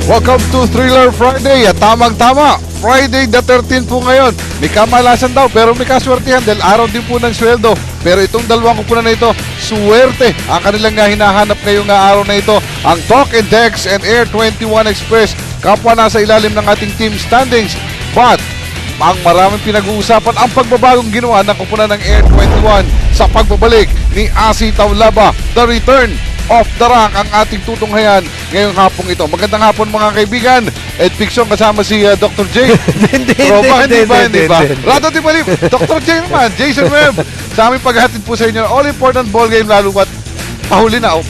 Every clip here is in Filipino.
Welcome to Thriller Friday. At tamang-tama, Friday the 13th po ngayon. May kamalasan daw pero may kaswertihan dahil araw din po ng sweldo. Pero itong dalawang kupunan na ito, suwerte ang kanilang hinahanap ngayong araw na ito. Ang Talk and Text and Air21 Express, kapwa nasa ilalim ng ating team standings. But ang maraming pinag-uusapan ang pagbabagong ginawa ng kupunan ng Air21 sa pagbabalik ni Asi Taulaba. The return of the rank ang ating tutunghayan ngayong hapong ito. Magandang hapon mga kaibigan. Ed Fiction kasama si Dr. J. Hindi ba? Rado Di Malip, Dr. J naman, Jason Webb. Sa aming paghahatid po sa inyo, all-important ball game lalo pat pahuli na o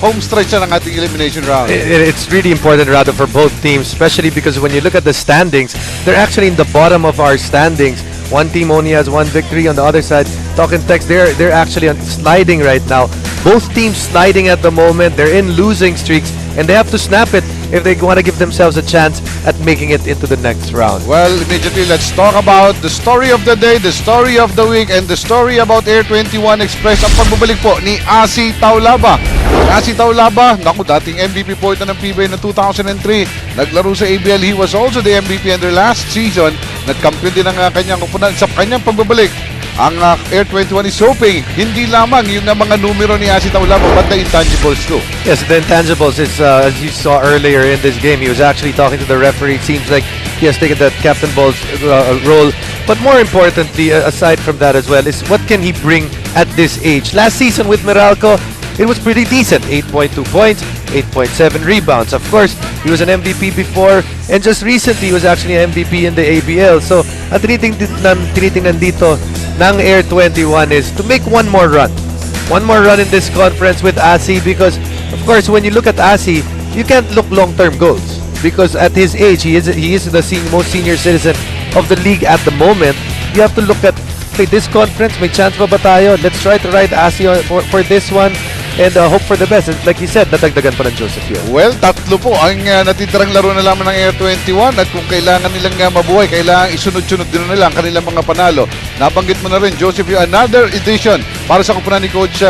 home stretch na ng ating elimination round. It's really important, Rado, for both teams, especially because when you look at the standings, they're actually in the bottom of our standings. One team only has one victory. On the other side, Talk and Text, they're actually sliding right now. Both teams sliding at the moment. They're in losing streaks, and they have to snap it if they want to give themselves a chance at making it into the next round. Well, immediately, let's talk about the story of the day, the story of the week, and the story about Air21 Express. Ang pagbabalik po ni Asi Taulaba. Asi Taulaba, naku, dating MVP po ito ng PBA na 2003. Naglaro sa ABL. He was also the MVP in their last season. Nagkampiyon din ang kanyang kupunan sa kanyang pagbabalik. Ang Air21 is hoping hindi lamang yung mga numero ni Asi Taulaba but the intangibles too. Yes, the intangibles is as you saw earlier in this game, he was actually talking to the referee. It seems like he has taken that captain ball's role. But more importantly, aside from that as well, is what can he bring at this age? Last season with Meralco, it was pretty decent. 8.2 points, 8.7 rebounds. Of course, he was an MVP before, and just recently, he was actually an MVP in the ABL. So, ang tinitingnan dito ng Air21 is to make one more run. One more run in this conference with Asi because, of course, when you look at Asi, you can't look long-term goals. Because at his age, he is the most senior citizen of the league at the moment. You have to look at, okay, this conference, may chance pa ba tayo? Let's try to ride Asi for this one. And hope for the best. Like you said, natagdagan pa ng Joseph yun. Well, tatlo po ang natitirang laro na lamang ng Air21 at kung kailangan nilang mabuhay, kailangan isunod-sunod din nila ang kanilang mga panalo. Nabanggit mo na rin, Joseph, another edition para sa kupunan ni Coach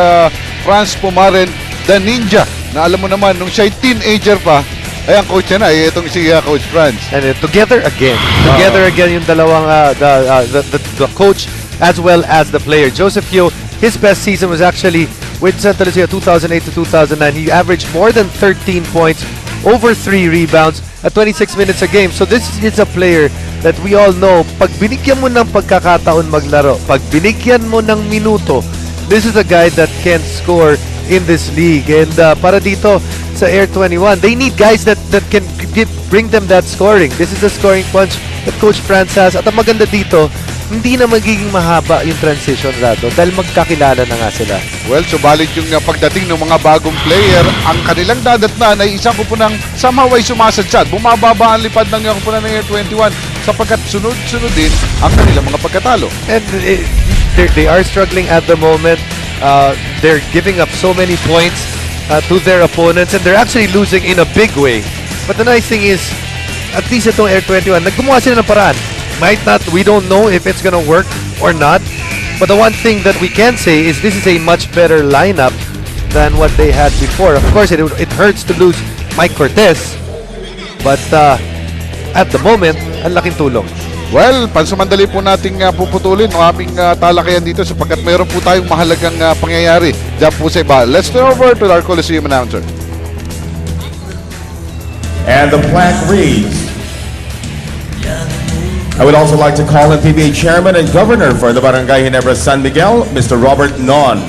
Franz Pumaren, the Ninja, na alam mo naman, nung siya'y teenager pa, ay ang coach niya na, itong si Coach Franz. And together again yung dalawang, the coach as well as the player. Joseph Yo, his best season was actually with Santa Lucia 2008 to 2009. He averaged more than 13 points, over 3 rebounds at 26 minutes a game. So this is a player that we all know, pag binigyan mo ng pagkakataon maglaro, pag binigyan mo ng minuto, this is a guy that can score in this league. And para dito sa Air21, they need guys that can bring them that scoring. This is the scoring punch that Coach Franz has. At ang maganda dito, hindi na magiging mahaba yung transition, Rado, dahil magkakilala na nga sila. Well, subalit yung pagdating ng mga bagong player, ang kanilang dadatnan ay isang kupunang somehow ay sumasadsad. Bumababa ang lipad ng kupunan ng Air21 sapagkat sunod-sunod din ang kanilang mga pagkatalo. And they are struggling at the moment. They're giving up so many points to their opponents and they're actually losing in a big way. But the nice thing is, at least itong Air21, naggumawa sila ng paraan. Might not, we don't know if it's gonna work or not. But the one thing that we can say is this is a much better lineup than what they had before. Of course, it hurts to lose Mike Cortez. But at the moment, ang laking tulong. Well, pansamandali po nating puputulin ang aming talakayan dito sapagkat mayroon po tayong mahalagang pangyayari dyan po sa iba. Let's turn over to our Coliseum announcer. And the plaque reads, I would also like to call in PBA Chairman and Governor for the Barangay Ginebra San Miguel, Mr. Robert Non.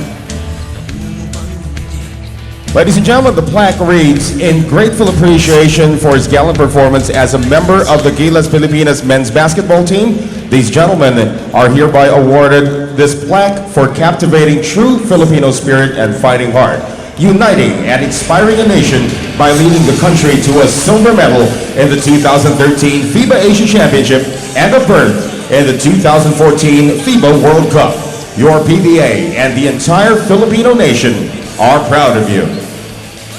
Ladies and gentlemen, the plaque reads, in grateful appreciation for his gallant performance as a member of the Gilas Pilipinas men's basketball team, these gentlemen are hereby awarded this plaque for captivating true Filipino spirit and fighting hard, uniting and inspiring a nation by leading the country to a silver medal in the 2013 FIBA Asia Championship and a berth in the 2014 FIBA World Cup. Your PBA and the entire Filipino nation are proud of you.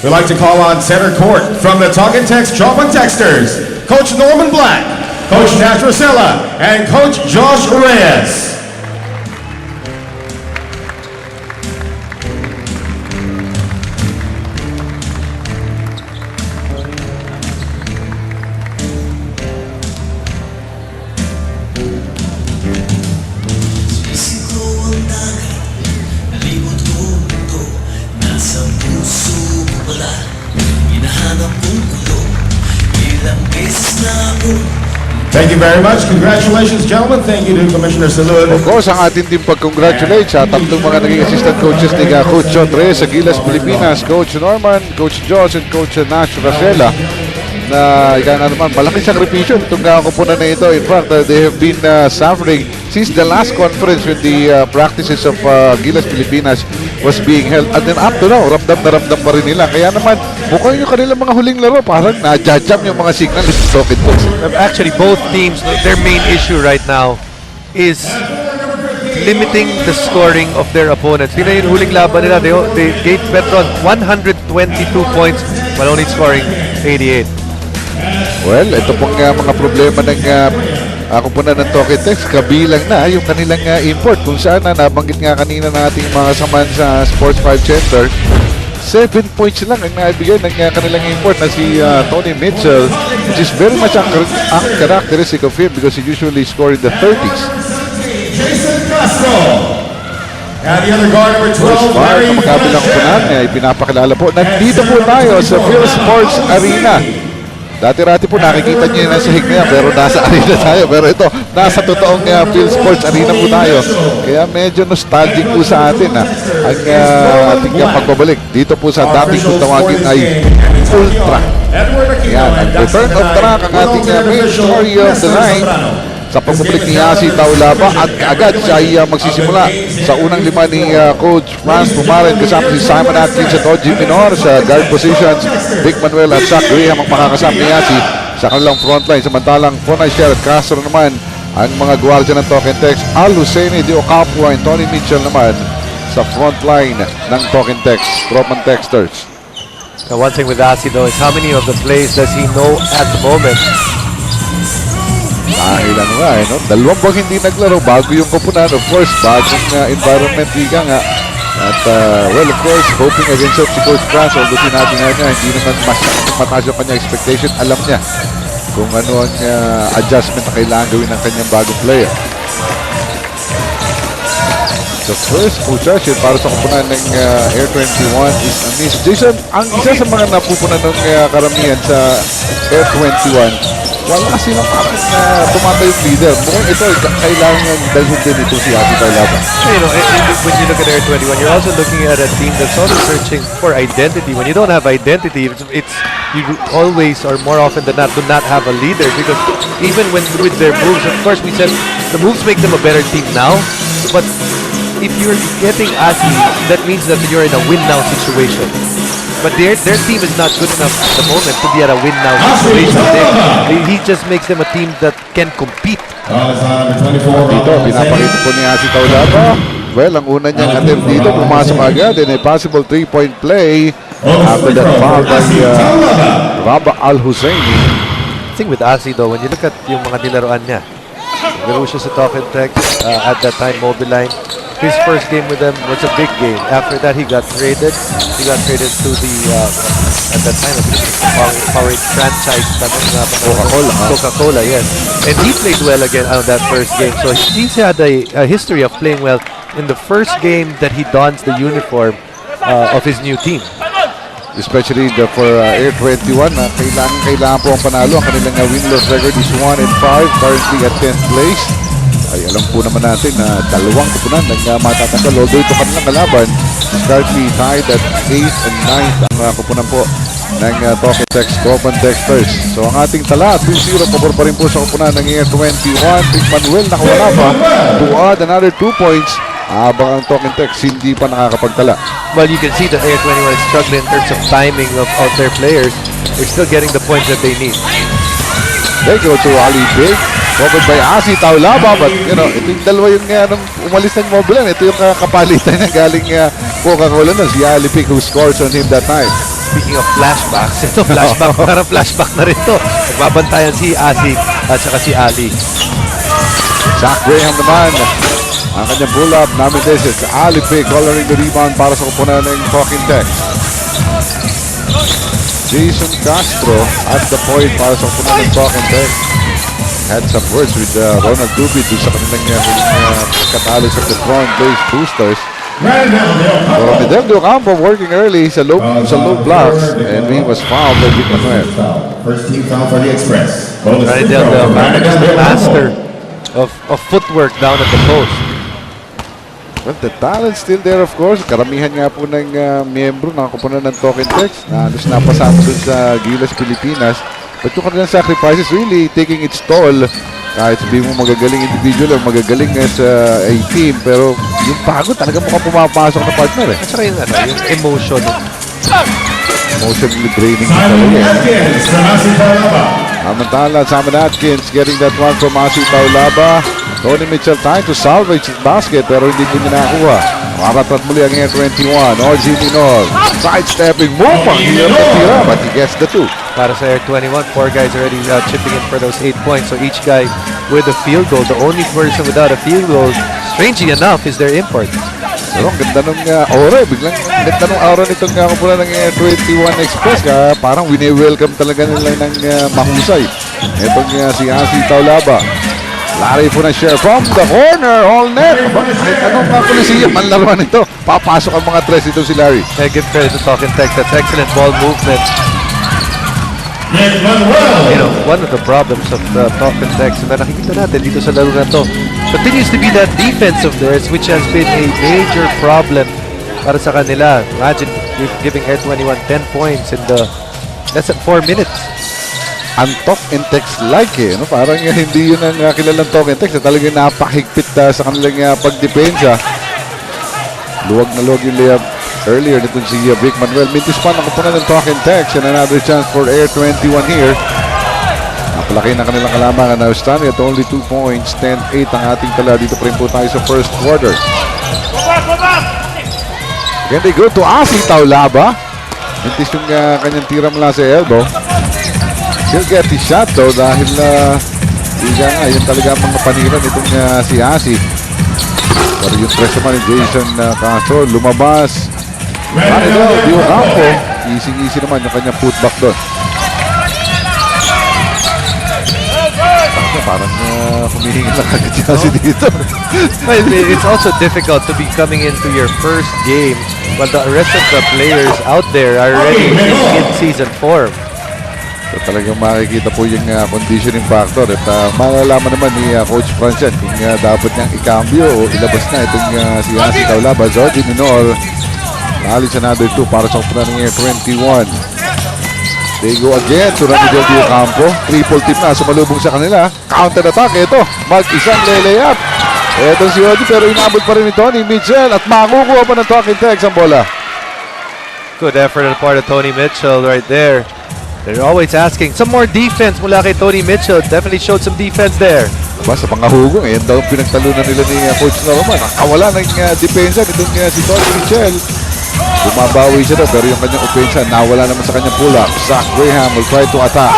We'd like to call on center court from the Talk and Text Chop and Texters, Coach Norman Black, Coach Nash Rosella, and Coach Josh Reyes. Thank you very much. Congratulations, gentlemen. Thank you to Commissioner Salud. Of course, ang ating team pag-congratulate sa tatlong mga naging assistant coaches ni Coach John Reyes sa Gilas, Pilipinas, Coach Norman, Coach Josh, and Coach Nash Racela, na ika na naman, malaking sakripisyo itong kupunan na ito. In fact, they have been suffering since the last conference when the practices of Gilas, Pilipinas was being held. And then up to now, ramdam na ramdam pa rin nila. Kaya naman, mukhang yung kanilang mga huling laro, parang na-jam yung mga signal ni Token Box. Actually, both teams, their main issue right now is limiting the scoring of their opponents. Tingnan yung huling laban nila, they gave Petron 122 points while only scoring 88. Well, ito pong mga problema ng kupunan ng Tokentex, kabilang na yung kanilang import. Kung saan nabanggit nga kanina ng ating mga samahan sa Sports 5 Center, 7 points lang ang naibigay ng kanilang import na si Tony Mitchell, which is very much ang characteristic of him because he usually scored in the 30s. Jason Castro. And the other guard, number 12, Larry. Ang magkabilang kupunan niya, ipinapakilala po. Nandito po tayo sa Phil Sports Arena. Dati-rati po nakikita niyo na sa hig na yan, pero nasa arena tayo. Pero ito, nasa totoong Phil Sports Arena po tayo. Kaya medyo nostalgic po sa atin ang ating pagbabalik. Dito po sa dating kung tawagin ay Ultra. Yan, ang return of track ang ating main story of the night. Sa pagbabalik ni Yasi Taulaba at kaagad siya ay magsisimula sa unang lima ni Coach Franz Pumaren kasama si Simon Atkins at Oji Minor sa guard positions. Vic Manuel at Zach Graham ang makakasama ni Yasi sa kanilang frontline. Samantalang Fonaisher at Castro naman ang mga gwardiya ng Tokentex. Al Husseini, Dio Capua and Tony Mitchell naman sa frontline ng Tokentex. Tropan Texters. Now, one thing with Asi though is how many of the plays does he know at the moment? Dahil ano nga no? Dalawang buwang hindi naglaro bago yung kupunan. Of course, bagong environment ika nga. At well, of course, hoping against si Coach Franz, although sinabi nga niya, hindi naman mataas yung kanyang expectation. Alam niya kung ano ang adjustment na kailangan gawin ng kanyang bagong player. The first possession para sa kupunan ng Air21 is a miss. Jason, ang isa sa mga napupunan ng karamihan sa Air21, wala silang parang tumatayong leader. Mukhang ito, kailangan dalhin din ito si Ati Taulaba. You know, when you look at Air21, you're also looking at a team that's always searching for identity. When you don't have identity, it's you always or more often than not do not have a leader, because even when with their moves, of course we said the moves make them a better team now, but if you're getting Asi, that means that you're in a win-now situation. But their team is not good enough at the moment to be at a win-now situation. He just makes them a team that can compete. Dito, pinapakita po ni Asi Taulaba. Well, ang una niyang attempt dito, pumasok agad in a possible 3-point play after that foul by Raba Al Husseini. I think with Asi though, when you look at yung mga nilaruan niya, laro siya sa Tokentex at that time, Mobiline. His first game with them was a big game. After that, he got traded. He got traded to the at that time, Powerade franchise, Coca-Cola, yes. And he played well again on that first game. So he's had a history of playing well in the first game that he dons the uniform of his new team. Especially for Air21, kailangan po ang panalo. Ang kanilang win-loss record is 1-5, currently at 10th place. Ay alam po naman natin na dalawang kupunan ng matatanggal. Although ito kanilang kalaban is currently tied at 8th and 9th ang kupunan po ng Tokentex, Tropan Texters. So ang ating tala, 2-0, pabor pa rin po sa kupunan ng Air21. Big Manuel nakawala pa to add another 2 points. Habang ang Tokentex hindi pa nakakapagtala. Well, you can see that Air21 is struggling in terms of timing of their players. They're still getting the points that they need. They go to Ali Big. Covered by Asi Taulaba, but ito yung dalawa yung nung umalis ng Mobilan. Ito yung kapalitan na galing Coca-Cola nun, si Ali Pick who scores on him that time. Speaking of flashbacks, ito flashback, parang flashback na rin ito. Nagbabantayan si Asi at saka si Ali. Zach Graham naman, ang kanyang pull-up, namin din si Ali Pick coloring the rebound para sa kupunan ng Tokentex. Jason Castro at the point para sa kupunan ng Tokentex. Had some words with Ronald Duby sa kanilang katalo sa the front base boosters. Rodel de Ocampo working early sa low blocks, and he was fouled by Vic Manuel. First team foul for the Express. Rodel de Ocampo is the master of footwork down at the post. Well, the talent still there, of course. Karamihan nga po ng miyembro ng kupunan ng Token Text na halos napasama dun sa Gilas Pilipinas. But yung kanilang sacrifices really taking its toll. Kahit sabihin mo magagaling individual o magagaling sa a team, pero yung pagod talaga mukhang pumapasok na partner eh. At saka yung emotion. Emotionally draining talaga eh. Samantala, Simon Atkins getting that one from Asi Taulaba. Tony Mitchell trying to salvage his basket pero hindi niya nakakuha. Maratat muli ang Air21. OG Minor. Sidestepping move. Ang hirap na tira but he gets the 2. Para sa Air21, 4 guys already chipping in for those 8 points. So each guy with a field goal. The only person without a field goal, strangely enough, is their import. Pero ang ganda nung aura. Biglang ganda nung aura nitong kumpulan ng Air21 Express. Parang wini-welcome talaga nila ng mahusay. Itong si Asi Taulaba. Lari po na share from the corner, all net. Kahit anong kakulisiya, manlaruan ito. Papasok ang mga tres ito si Larry. I give credit to Talking Text. That's excellent ball movement. You know, one of the problems of the Talking Text na nakikita natin dito sa laro na to continues to be that defense of theirs, which has been a major problem para sa kanila. Imagine giving Air21 10 points in the less than 4 minutes. Ang talk and text like eh. No? Parang hindi yun ang kilalang talk and text. Talagang napakigpit sa kanilang pagdepensa. Luwag na luwag yung layup earlier nitong si Vic Manuel. Mintis pa ng kupunan ng talk and text. And another chance for Air21 here. Napalaki na kanilang kalamangan. Now standing at only 2 points. 10-8 ang ating tala. Dito pa rin po tayo sa first quarter. Again, they go to Asi Taulaba. Mintis yung kanyang tira mula sa elbow. He'll get his shot though dahil yun talaga ang mga paniran itong si Asi. Pero yung tres naman ni Jason Castro lumabas. Di Ocampo. Easy naman yung kanyang putback doon. Parang humihingi lang agad si Asi dito. Well, it's also difficult to be coming into your first game while the rest of the players out there are already in season form. So talagang makikita po yung conditioning factor at malalaman naman ni Coach Francian kung dapat niyang ikambyo o ilabas na itong si Asi Taulaba. Jordi Minor alis another 2 para sa kupunan ng Air21. They go again to Rodel de Ocampo. Triple tip na sumalubong sa kanila. Counter attack ito. Mag-isang lelay-up. Ito si Jordi pero inabot pa rin ni Tony Mitchell at makukuha pa ng Talking Text ang bola. Good effort on the part of Tony Mitchell right there. They're always asking some more defense mula kay Tony Mitchell. Definitely showed some defense there. Diba, sa pangahugong, yan daw pinagtalunan nila ni Coach Norman. Nakawala ng depensa nitong si Tony Mitchell. Bumabawi siya daw, pero yung kanyang opensa nawala naman sa kanyang pull-up. Zach Graham will try to attack.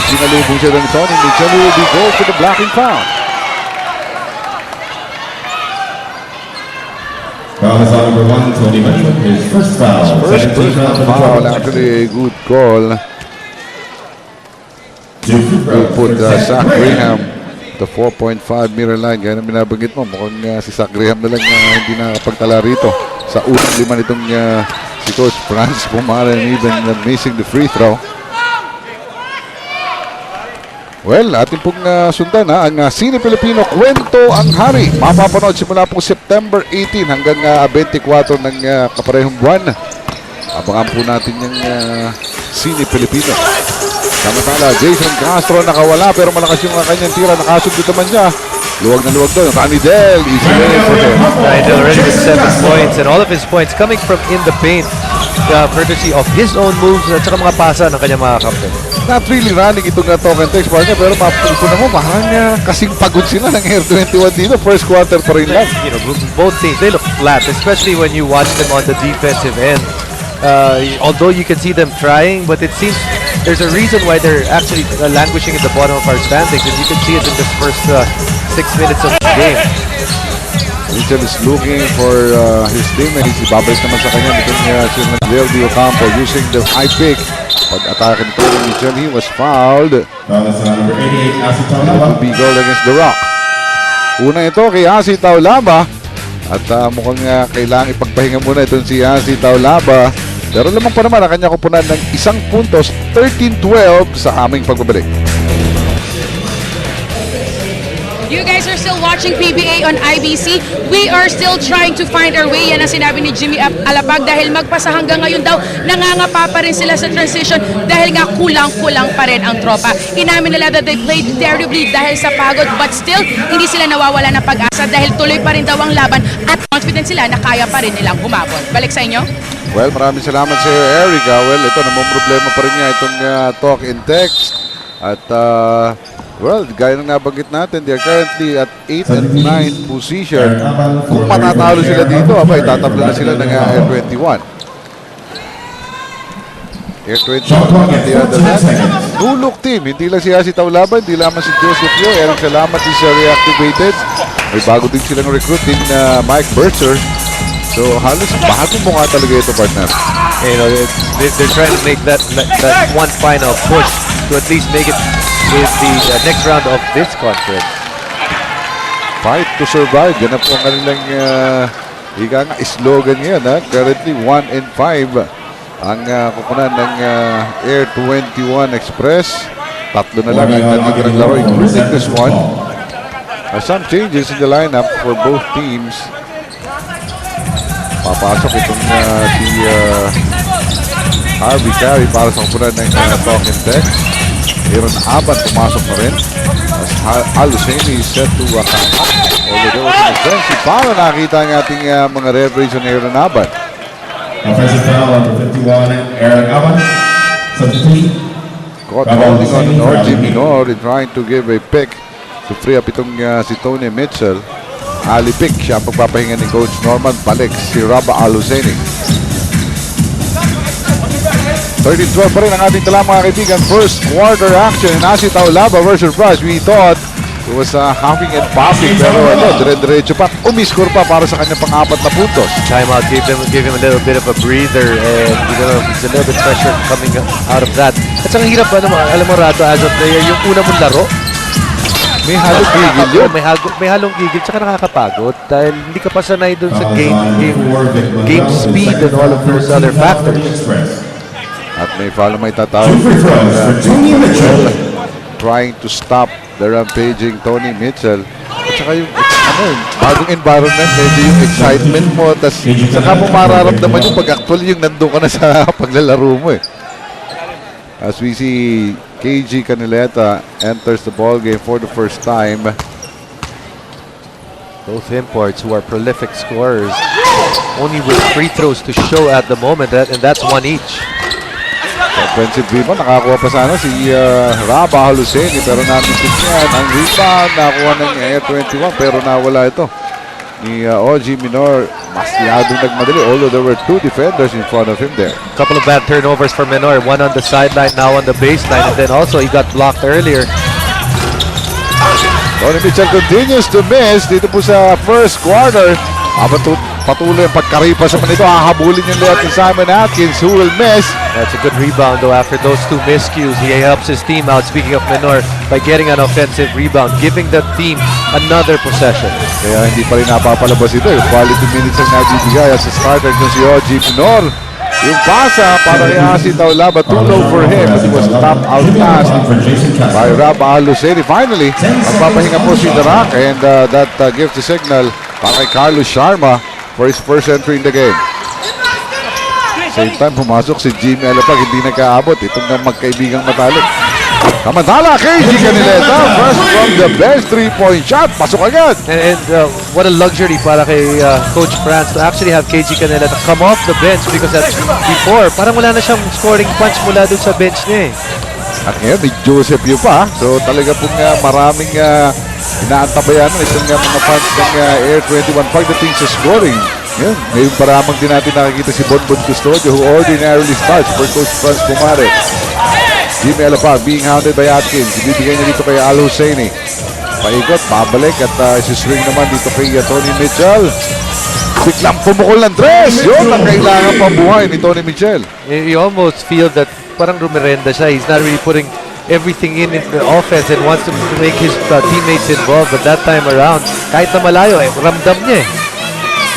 Sinalubong siya ni Tony Mitchell who will be goal for the blocking foul. Foul is on number 1, Tony Mitchell. His first foul. First foul, actually a good call. We'll put Zach Graham the 4.5 meter line. Gaya na binabanggit mo, mukhang si Zach Graham na lang hindi nakapagtala rito. Sa unang lima nitong si Coach Franz Pumara and even missing the free throw. Well, ating pong sundan ang Sine Pilipino Kwento ang Hari. Mapapanood simula po September 18 hanggang 24 ng kaparehong buwan. Abangan po natin yung Sine Pilipino. Samantala, Jason Castro nakawala pero malakas yung kanyang tira. Nakasundot naman siya. Luwag na luwag doon. Ranidel, easy lane for him. Ranidel already with 7 points and all of his points coming from in the paint. Courtesy of his own moves at saka mga pasa ng kanyang mga captain. Not really running itong Talk and Text partner pero mapupunan mo parang kasing pagod sila ng Air21 dito. First quarter pa rin lang. You know, both teams, they look flat, especially when you watch them on the defensive end. Although you can see them trying, but it seems there's a reason why they're actually languishing at the bottom of our standings, and you can see it in this first 6 minutes of the game. Mitchell is looking for his teammates. Ibabalik naman sa kanya nitong si Rodel de Ocampo using the high pick. Pag-atake nito ni Mitchell, he was fouled. Foul is on number 88, Asi It Taulaba. will be goal against the Rock. Una ito kay Asi Taulaba. At mukhang kailangan ipagpahinga muna itong si Taulaba. Pero lamang pa naman ang kanya kupunan ng 1 puntos, 13-12 sa aming pagbabalik. You guys are still watching PBA on IBC. We are still trying to find our way. Yan ang sinabi ni Jimmy Alapag dahil magpasa hanggang ngayon daw nangangapa pa rin sila sa transition dahil nga kulang-kulang pa rin ang tropa. Inamin nila that they played terribly dahil sa pagod but still hindi sila nawawala ng pag-asa dahil tuloy pa rin daw ang laban at confident sila na kaya pa rin nilang humabol. Balik sa inyo. Well, maraming salamat sa iyo, Erica. Well, ito namang problema pa rin niya itong talk in text. At well, gaya ng nabanggit natin, they are currently at 8th and 9th position. Kung matatalo sila dito, abay, tatabla na sila ng Air21. Air21 on the other hand. Nulok team, hindi lang si Taulaban, hindi lamang si Joseph Yo. Eric Salamat is reactivated. May bago din silang recruit din Mike Bertzer. So halos bagong mukha talaga ito, partner. You know, they're trying to make that one final push to at least make it with the next round of this conference. Fight to survive. Yan na po ang kanilang ika nga slogan ngayon. Currently 1-5 ang kukunan ng Air21 Express. Tatlo na lang ang nagiging laro including this one. Some changes in the lineup for both teams. Papasok itong si Harvey Carey para sa kupunan ng talk and text. Aaron Aban pumasok na rin. As Al-Husseini is set to come up. Although there was an offensive foul na nakita ang ating mga referees on Aaron Aban. Offensive foul on 51, Aaron Aban. Substitute. Caught holding on an RG Minor in trying to give a pick to free up itong si Tony Mitchell. Ali pick siya pagpapahinga ni Coach Norman. Balik si Raba Al-Husseini. 13-12 pa rin ang ating tala, mga kaibigan. First quarter action in Taulaba versus Rush. We thought it was huffing and puffing, pero dire-diretso pa. Umiscore pa para sa kanyang pang-4 na puntos. Timeout gave him a little bit of a breather and it's a little bit pressure coming out of that. At saka hirap, alam mo Rato, as a player, yung una mong laro, may halong gigil yun. May halong gigil, tsaka nakakapagod dahil hindi ka pa sanay dun sa game speed and all of those other factors. At may foul may tatawag. Trying to stop the rampaging Tony Mitchell. At saka yung bagong environment, medyo yung excitement mo. Tapos saka mo mararamdaman yung pag actually yung nandun ka na sa paglalaro mo eh. As we see KG Canileta enters the ball game for the first time. Both imports who are prolific scorers, only with free throws to show at the moment, and that's one each. Offensive rebound, nakakuha pa sana si Raba Al-Husseini pero namintik niya ang rebound, nakakuha ng Air21 pero nawala ito ni OG Minor. Masyadong nagmadali, although there were 2 defenders in front of him there. Couple of bad turnovers for Minor, one on the sideline, now on the baseline, and then also he got blocked earlier. Tony Mitchell continues to miss dito po sa first quarter. Patuloy ang pagkaripas naman ito. Hahabulin yung layout ni Simon Atkins who will miss. That's a good rebound though after those 2 miscues. He helps his team out, speaking of Minor, by getting an offensive rebound, giving the team another possession. Kaya hindi pa rin napapalabas ito. Yung quality minutes ang nabibigay as a starter kung si OG Minor. Yung pasa para kay Taulaba, too low for him but he was top outcast by Raba Al-Husseini. Finally, magpapahinga po si Darak and that gives the signal para kay Carlos Sharma for his first entry in the game. Same time, pumasok si Jimmy Alapag, hindi nagkaabot. Itong magkaibigang matalik. Samantala, KG Canileta, first from the bench, 3-point shot. Pasok agad. And what a luxury para kay Coach Franz to actually have KG Canileta come off the bench because before, parang wala na siyang scoring punch mula dun sa bench niya eh. At ngayon, may Joseph Yu pa. So talaga pong maraming inaantabayan itong mga fans ng Air21 pagdating sa scoring. Ngayon pa ramang din natin nakikita si Bonbon Custodio who ordinarily starts for Coach Franz Pumare. Jimmy Alapag being hounded by Atkins. Ibibigay niya dito kay Al-Husseini. Paikot, babalik at isi-swing naman dito kay Tony Mitchell. Biglang pumukol ng tres. Yun ang kailangan pabuhay ni Tony Mitchell. You almost feel that parang rumerenda siya. He's not really putting everything in the offense and wants to make his teammates involved. But that time around, kahit na malayo, ramdam niya eh.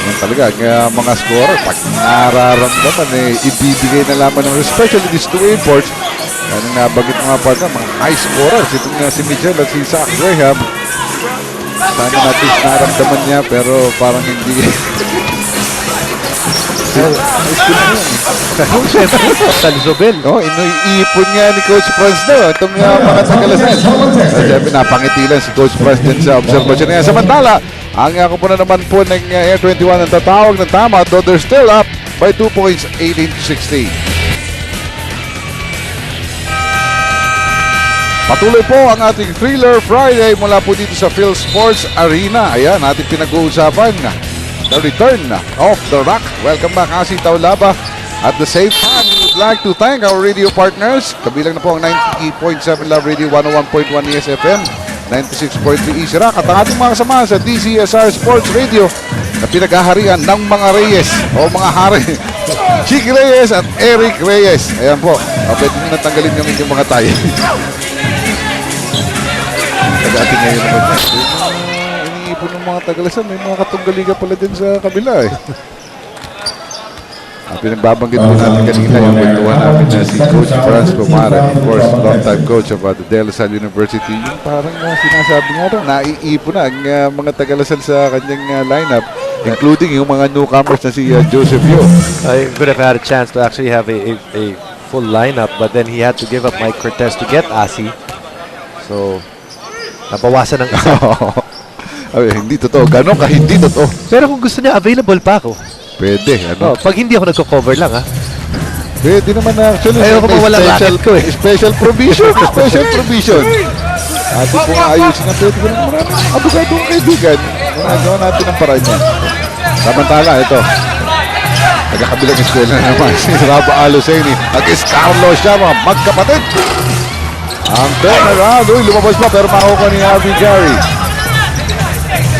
Yan talaga, ang mga scorer, pag nararamdaman, ibibigay na lamang ng, especially these two imports, ano nga, bagit mga partner, mga high scorers, itong si Mitchell at si Zach Graham. Sana natin naramdaman niya, pero parang hindi. Talzobel. Iniipon nga ni Coach Franz daw itong mga tagalasan. Siyempre, napangiti lang si Coach Franz din sa observation niya. Samantala, ang kupunan naman po ng Air21 ang tatawag ng tama, though they're still up by 2 points, 18-16. Patuloy po ang ating Thriller Friday mula po dito sa Phil Sports Arena. Ayan, ating pinag-uusapan the return of the Rock. Welcome back, Asi Taulaba. At the same time, we would like to thank our radio partners. Kabilang na po ang 90.7 Love Radio, 101.1 ESFM, 96.3 Easy Rock. At ang ating mga kasama sa DCSR Sports Radio na pinag-aharian ng mga Reyes o mga hari. Chick Reyes at Eric Reyes. Ayan po. Pwede nyo natanggalin kami yung mga tayo. Pag-ating ngayon naman na. Iniipon ng mga Tagalasan. May mga katunggaliga pala din sa kabila eh. Pinagbabanggit po natin kanina yung kwentuhan namin na si Coach Franz Pomara, of course, long-time coach of the De La Salle University. Yung parang sinasabi nga rin, naiipon na ang mga Tagalasan sa kanyang lineup, including yung mga newcomers na si Joseph Yo. I could have had a chance to actually have a full lineup, but then he had to give up Mike Cortez to get Asi. So, nabawasan ng isa. Ay, hindi totoo. Ganon ka hindi totoo. Pero kung gusto niya, available pa ako. Pwede, ano? Pag hindi ako nagko-cover lang, ha? Pwede naman na. Actually, ayaw ko mawala racket ko eh. Special provision. Special provision. Atin po nga ayusin na pwede ko ng maraming abogadong kaibigan. Nagawa natin ang paraan niya. Samantala, ito. Nagkakabilang eskwela na naman si Raba Aluseni against Carlos siya, mga magkapatid. Ang turnaround. Uy, lumabas pa pero makuha ni Harvey Gary.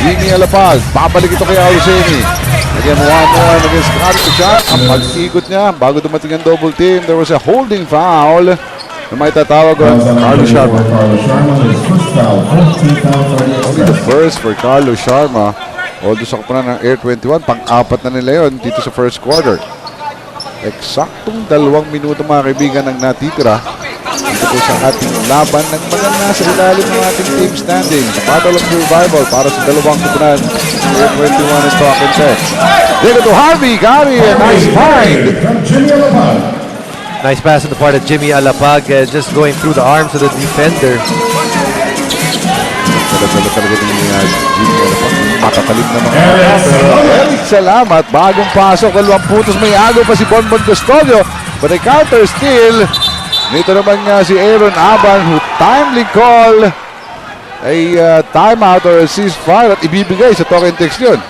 Jimmy Alapag. Babalik ito kay Aluseni. Again, 1-1 against Carlos siya. Ang pag-ikot niya, bago dumating ang double team, there was a holding foul na may tatawag on Carlos Sharma. Only the first for Carlos Sharma. Although sa kupunan ng Air21, pang-apat na nila yun dito sa first quarter. Eksaktong 2 minuto mga kaibigan ang natitira dito po sa ating laban ng mga nasa ilalim ng ating team standing. The battle of survival para sa dalawang kupunan. Air21 is talking text. They go to Harvey Gary, a nice find. Nice pass on the part of Jimmy Alapag, just going through the arms of the defender. Talaga ni Jimmy Alapag. Matatalim na mga pero salamat. Bagong pasok. 2 puntos. May agaw pa si Bonbon Custodio. But a counter steal. Nito naman nga si Aaron Aban who timely call a timeout or a ceasefire at ibibigay sa token text yun.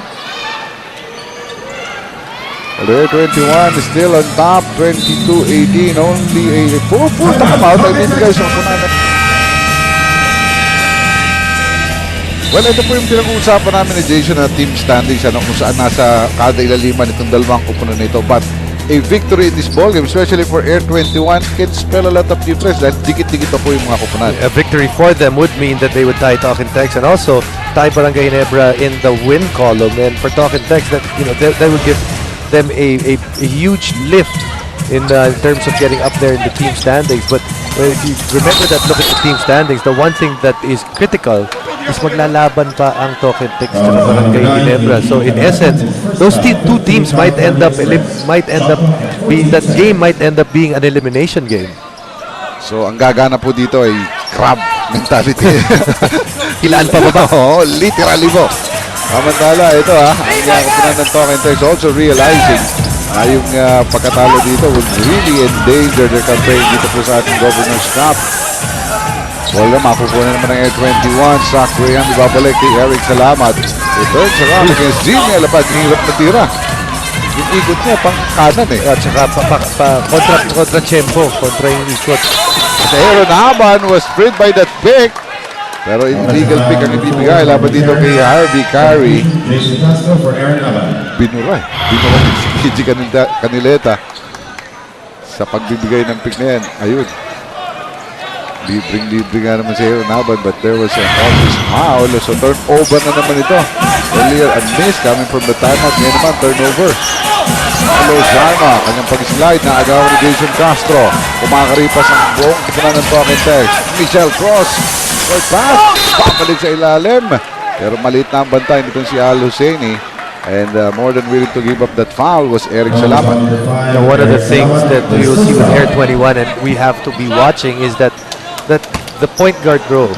Air21 is still on top, 22-18. Only a 4-full timeout ay ibibigay sa kupunan. Well, ito po yung pinag-uusapan namin ni Jason na team standings kung saan nasa kada ilaliman itong dalawang kupunan nito. But a victory in this ballgame, especially for Air21, can spell a lot of difference dahil dikit-dikit pa po yung mga kupunan. A victory for them would mean that they would tie Talking Tex and also tie Barangay Ginebra in the win column. And for Talking Tex, that that would give them a huge lift in terms of getting up there in the team standings. But if you remember that, look at the team standings, the one thing that is critical is maglalaban pa ang Talking Tex sa Barangay Ginebra. So in essence, those two teams might end up being that game might end up being an elimination game. So ang gagana po dito ay crab mentality. Ilaan pa ba? Oo, literally po. Samantala, ito ang kapunan ng Talking Tex also realizing na yung pagkatalo dito would really endanger their campaign dito po sa ating Governor's Cup. Wala, mapupunan naman ng Air21. Zach Graham, ibabalik kay Eric Salamat. Returns around against Jimmy Alapag. Hirap na tira. Yung ikot niya, pang kanan eh. At saka kontra Chempo, kontra yung ikot. At Aaron Haban was freed by that pick. Pero illegal pick ang ibibigay. Laban dito kay Harvey Carey. Binuray si KG Canileta sa pagbibigay ng pick na yan. Ayun. Libreng-libre nga naman sa Air Naban, but there was an obvious foul. So turnover na naman ito. Earlier a miss coming from the timeout. Ngayon naman turnover. Hello Sharma, kanyang pag-slide na agaw ni Jason Castro. Kumakaripas ang buong kipunan ng Talking Text. Michelle Cross, short pass, papalit sa ilalim. Pero maliit na ang bantay nitong si Al Husseini. And more than willing to give up that foul was Eric Salamat. Now, one of the things that we will see with Air21 and we have to be watching is that the point guard role.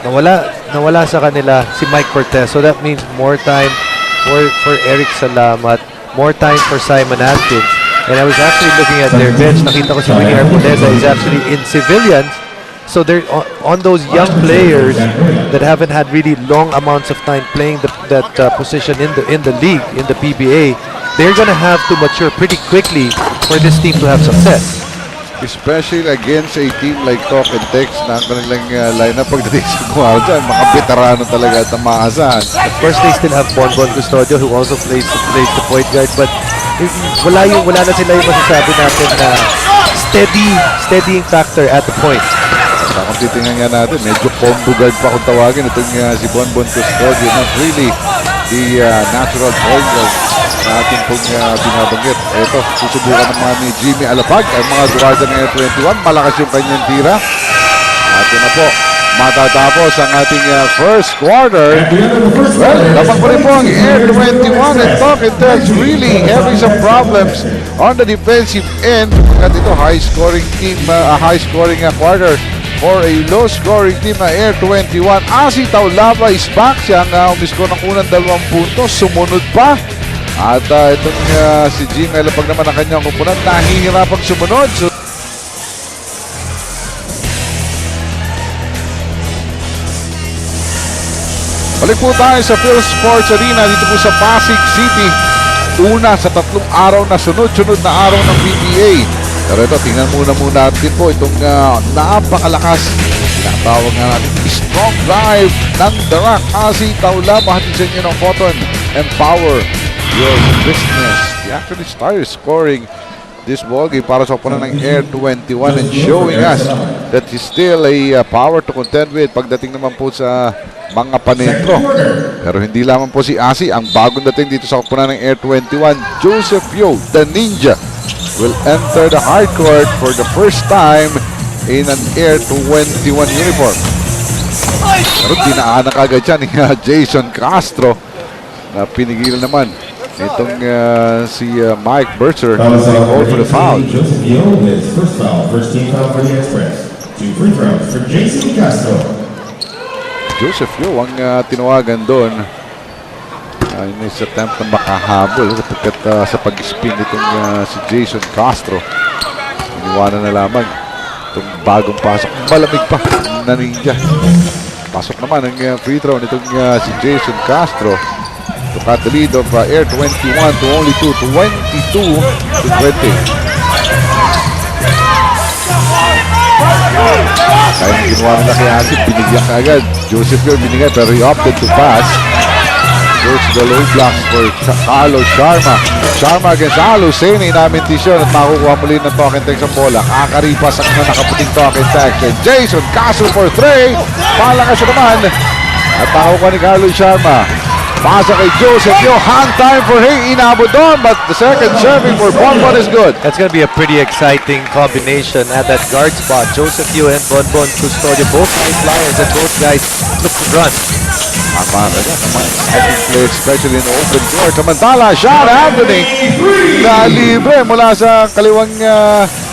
Nawala sa kanila si Mike Cortez. So that means more time for Eric Salamat, more time for Simon Atkins. And I was actually looking at their bench. Nakita ko si Ricky Arboleda is actually in civilians. So they're on those young players that haven't had really long amounts of time playing that position in the league, in the PBA. They're going to have to mature pretty quickly for this team to have success. Especially against a team like Talk and Text na ang kanilang lineup pagdating sa kwarta. Mga veterano talaga at maasahan. Of course, they still have Bonbon Custodio who also plays the point guard, but wala na sila yung masasabi natin na steadying factor at the point. Kung titingnan nga natin, medyo combo guard pa kung tawagin itong si Bonbon Custodio. Not really the natural point guard na ating pong binabanggit. Ito, susubukan naman ni Jimmy Alapag ang mga guarda ng Air21. Malakas yung kanyang tira. At na po, matatapos ang ating first quarter. Well, dapat pa rin po ang Air21 and Talk and Text really having some problems on the defensive end. At ito, high-scoring team, high-scoring quarter for a low-scoring team na Air21. Asi Taulava is back. Siya ang umisko ng unang 2 puntos. Sumunod pa. At itong si Jimmy Alapag naman ang kanyang kupunan. Nahihirapang sumunod. So, balik po tayo sa Phil Sports Arena dito po sa Pasig City. Una sa 3 araw na sunod-sunod na araw ng PBA. Pero ito, tingnan muna natin po itong napakalakas. Tinatawag nga natin strong drive ng Darak. Asi Taulava, hatid sa inyo ng Cotton. Empower your business. He actually started scoring this ball game para sa opunan ng Air21 and showing us that he's still a power to contend with pagdating naman po sa mga panentro. Pero hindi lamang po si Asi ang bagong dating dito sa opunan ng Air21. Joseph Yo, the Ninja, will enter the hard court for the first time in an Air21 uniform. Pero dinaanan kagad siya ni Jason Castro na pinigilan naman itong si Mike Bertzer called for the foul. Joseph Yo, his first foul, first team foul for the Express. 2 free throws for Jason Castro. Joseph Yo ang tinawagan doon. In his attempt na makahabol sapagkat sa pag-spin itong si Jason Castro. Iniwanan na lamang itong bagong pasok. Malamig pa na Ninja. Pasok naman ang free throw nitong si Jason Castro to cut the lead of Air21 to only 22 to 20. Kaya ginawa nila kay Asip, binigyan ka agad. Joseph Yo binigay pero he opted to pass. Goes to the low blocks for Carlos Sharma. Sharma against Al Husseini namin tisyon at makukuha muli ng Talk and Text ang bola. Kakaripas ang nakaputing Talk and Text. And Jason Castro for 3. Palakas naman. At makukuha ni Carlos Sharma. Pasa kay Joseph Yo. Hand time for Hey Inabo doon. But the second serving for Bonbon is good. That's going to be a pretty exciting combination at that guard spot. Joseph Yo and Bonbon Custodio, both high flyers, and both guys look to run. I think play especially in the open court. Samantala, shot Anthony na libre mula sa kaliwang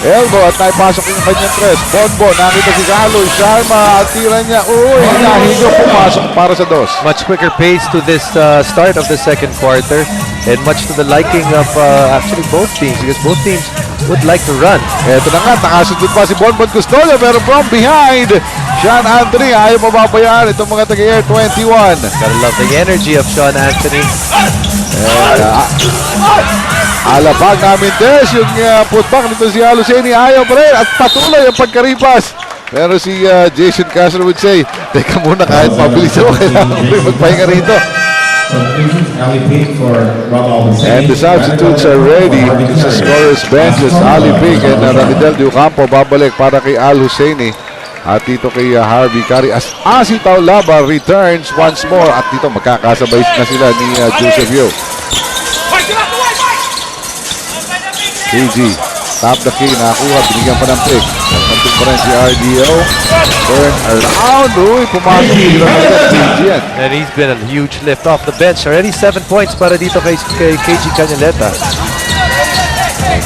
elbow at naipasok yung kanyang tres. Bonbon, nakita si Carlos Sharma at tira niya. Uy, nahigo pumasok para sa dos. Much quicker pace to this start of the second quarter and much to the liking of actually both teams because both teams would like to run. Eto na nga, nakasundot pa si Bonbon Custodio pero from behind, Sean Anthony ayaw mababayaan itong mga taga-Air 21. Gotta love the energy of Sean Anthony. Alapag namin Des, yung putback nito si Al Husseini ayaw pa rin at patuloy ang pagkaripas. Pero si Jason Castro would say, teka muna kahit mabilis ako, kailangan ko rin magpahinga rito. And the substitutes are ready to sa scorer's benches. Ali Pig and Ramidel Diocampo babalik para kay Al Husseini. At dito kay Harvey Carey as Asitaw Laba returns once more. At dito magkakasabay na sila ni Joseph Yo. KG, top the key, nakakuha, binigyan pa ng pick. Nagpantik pa rin si RDO. Turn around, uy, pumasok sila ng KG yan. And he's been a huge lift off the bench. Already 7 points para dito kay KG Canaleta.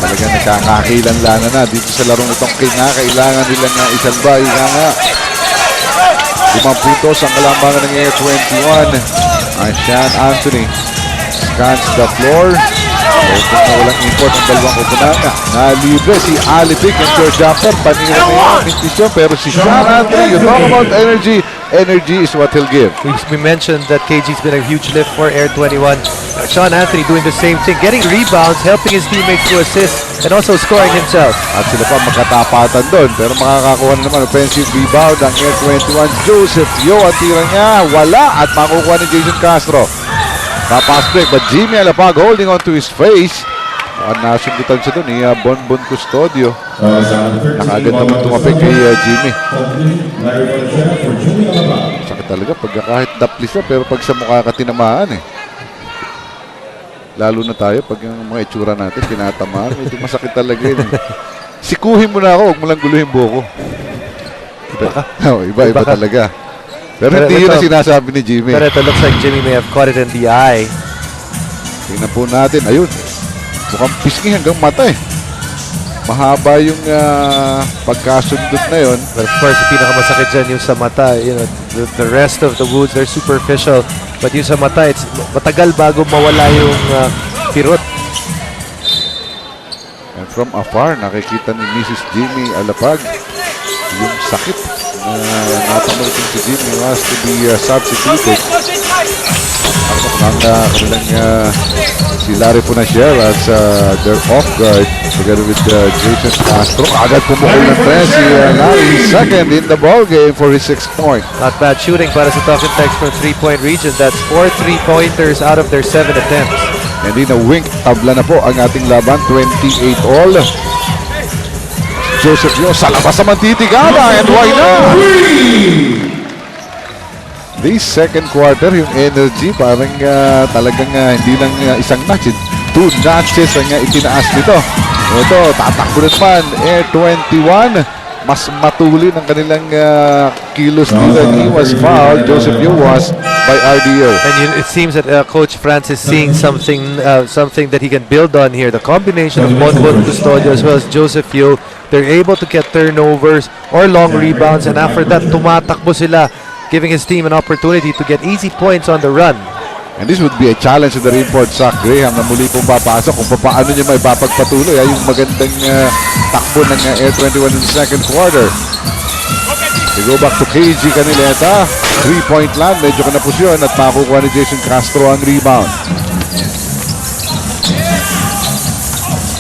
Talagang nagkakakilanlanan na dito sa larong itong king na kailangan nilang isalba. Ika nga. 5 puntos ang kalambangan ng Air21. Sean Anthony scans the floor. Ito na walang import ang dalawang kupunana. Nalibre si Alipik and George Jumper. Panira na yung intisyon. Pero si Sean Anthony, you talk about energy. Energy is what he'll give. We mentioned that KG's been a huge lift for Air21. Sean Anthony doing the same thing, getting rebounds, helping his teammates to assist, and also scoring himself. At sila pa magkatapatan doon. Pero makakakuha na naman offensive rebound ang Air21. Joseph Yo, ang tira niya, wala. At makukuha ni Jason Castro. Pass break, but Jimmy Alapag holding on to his face. Nasundutan siya doon ni Bonbon Custodio. Nakaagad naman tumapik kay Jimmy. Sakit talaga pag kahit daplis na, pero pag sa mukha ka tinamaan eh. Lalo na tayo pag yung mga itsura natin tinatamaan, medyo masakit talaga yun. Sikuhin mo na ako, huwag mo lang guluhin buko. Iba talaga. Pero hindi yun ang sinasabi ni Jimmy. Pero it looks like Jimmy may have caught it in the eye. Tingnan po natin. Ayun. Mukhang pisngi hanggang mata eh. Mahaba yung pagkasundot na yun. But of course, yung pinakamasakit dyan yung sa mata. You know, the rest of the wounds, they're superficial. But yung sa mata, it's matagal bago mawala yung pirot. And from afar, nakikita ni Mrs. Jimmy Alapag yung sakit na natamol kung si Jimmy was to be substituted. Ang kanilang si Larry Punasier as their off guard together with Jason Castro. Agad pumukul ng tres si Larry, second in the ball game for his 6th point. Not bad shooting para sa Talking Text from 3-point region. That's 4 3-pointers out of their 7 attempts. Hindi na wink, tabla na po ang ating laban, 28 all. Joseph Yo sa labas naman titigala, and why not? The second quarter, yung energy parang talagang hindi lang isang notch, 2 notches ang itinaas nito. Ito, tatakbo naman, Air21. Mas matuli ng kanilang kilos nila. He was fouled. Joseph Yo was by RDO. And it seems that Coach France is seeing something that he can build on here. The combination of Bonbon Custodio as well as Joseph Yo, they're able to get turnovers or long rebounds, and after that, tumatakbo sila, giving his team an opportunity to get easy points on the run. And this would be a challenge to the report Zach Graham na muli pong papasok kung paano niya may papagpatuloy yung magandang takbo ng Air21 in the second quarter. We go back to KG Canileta. 3-point land, medyo kanapusyon at makukuha ni Jason Castro ang rebound.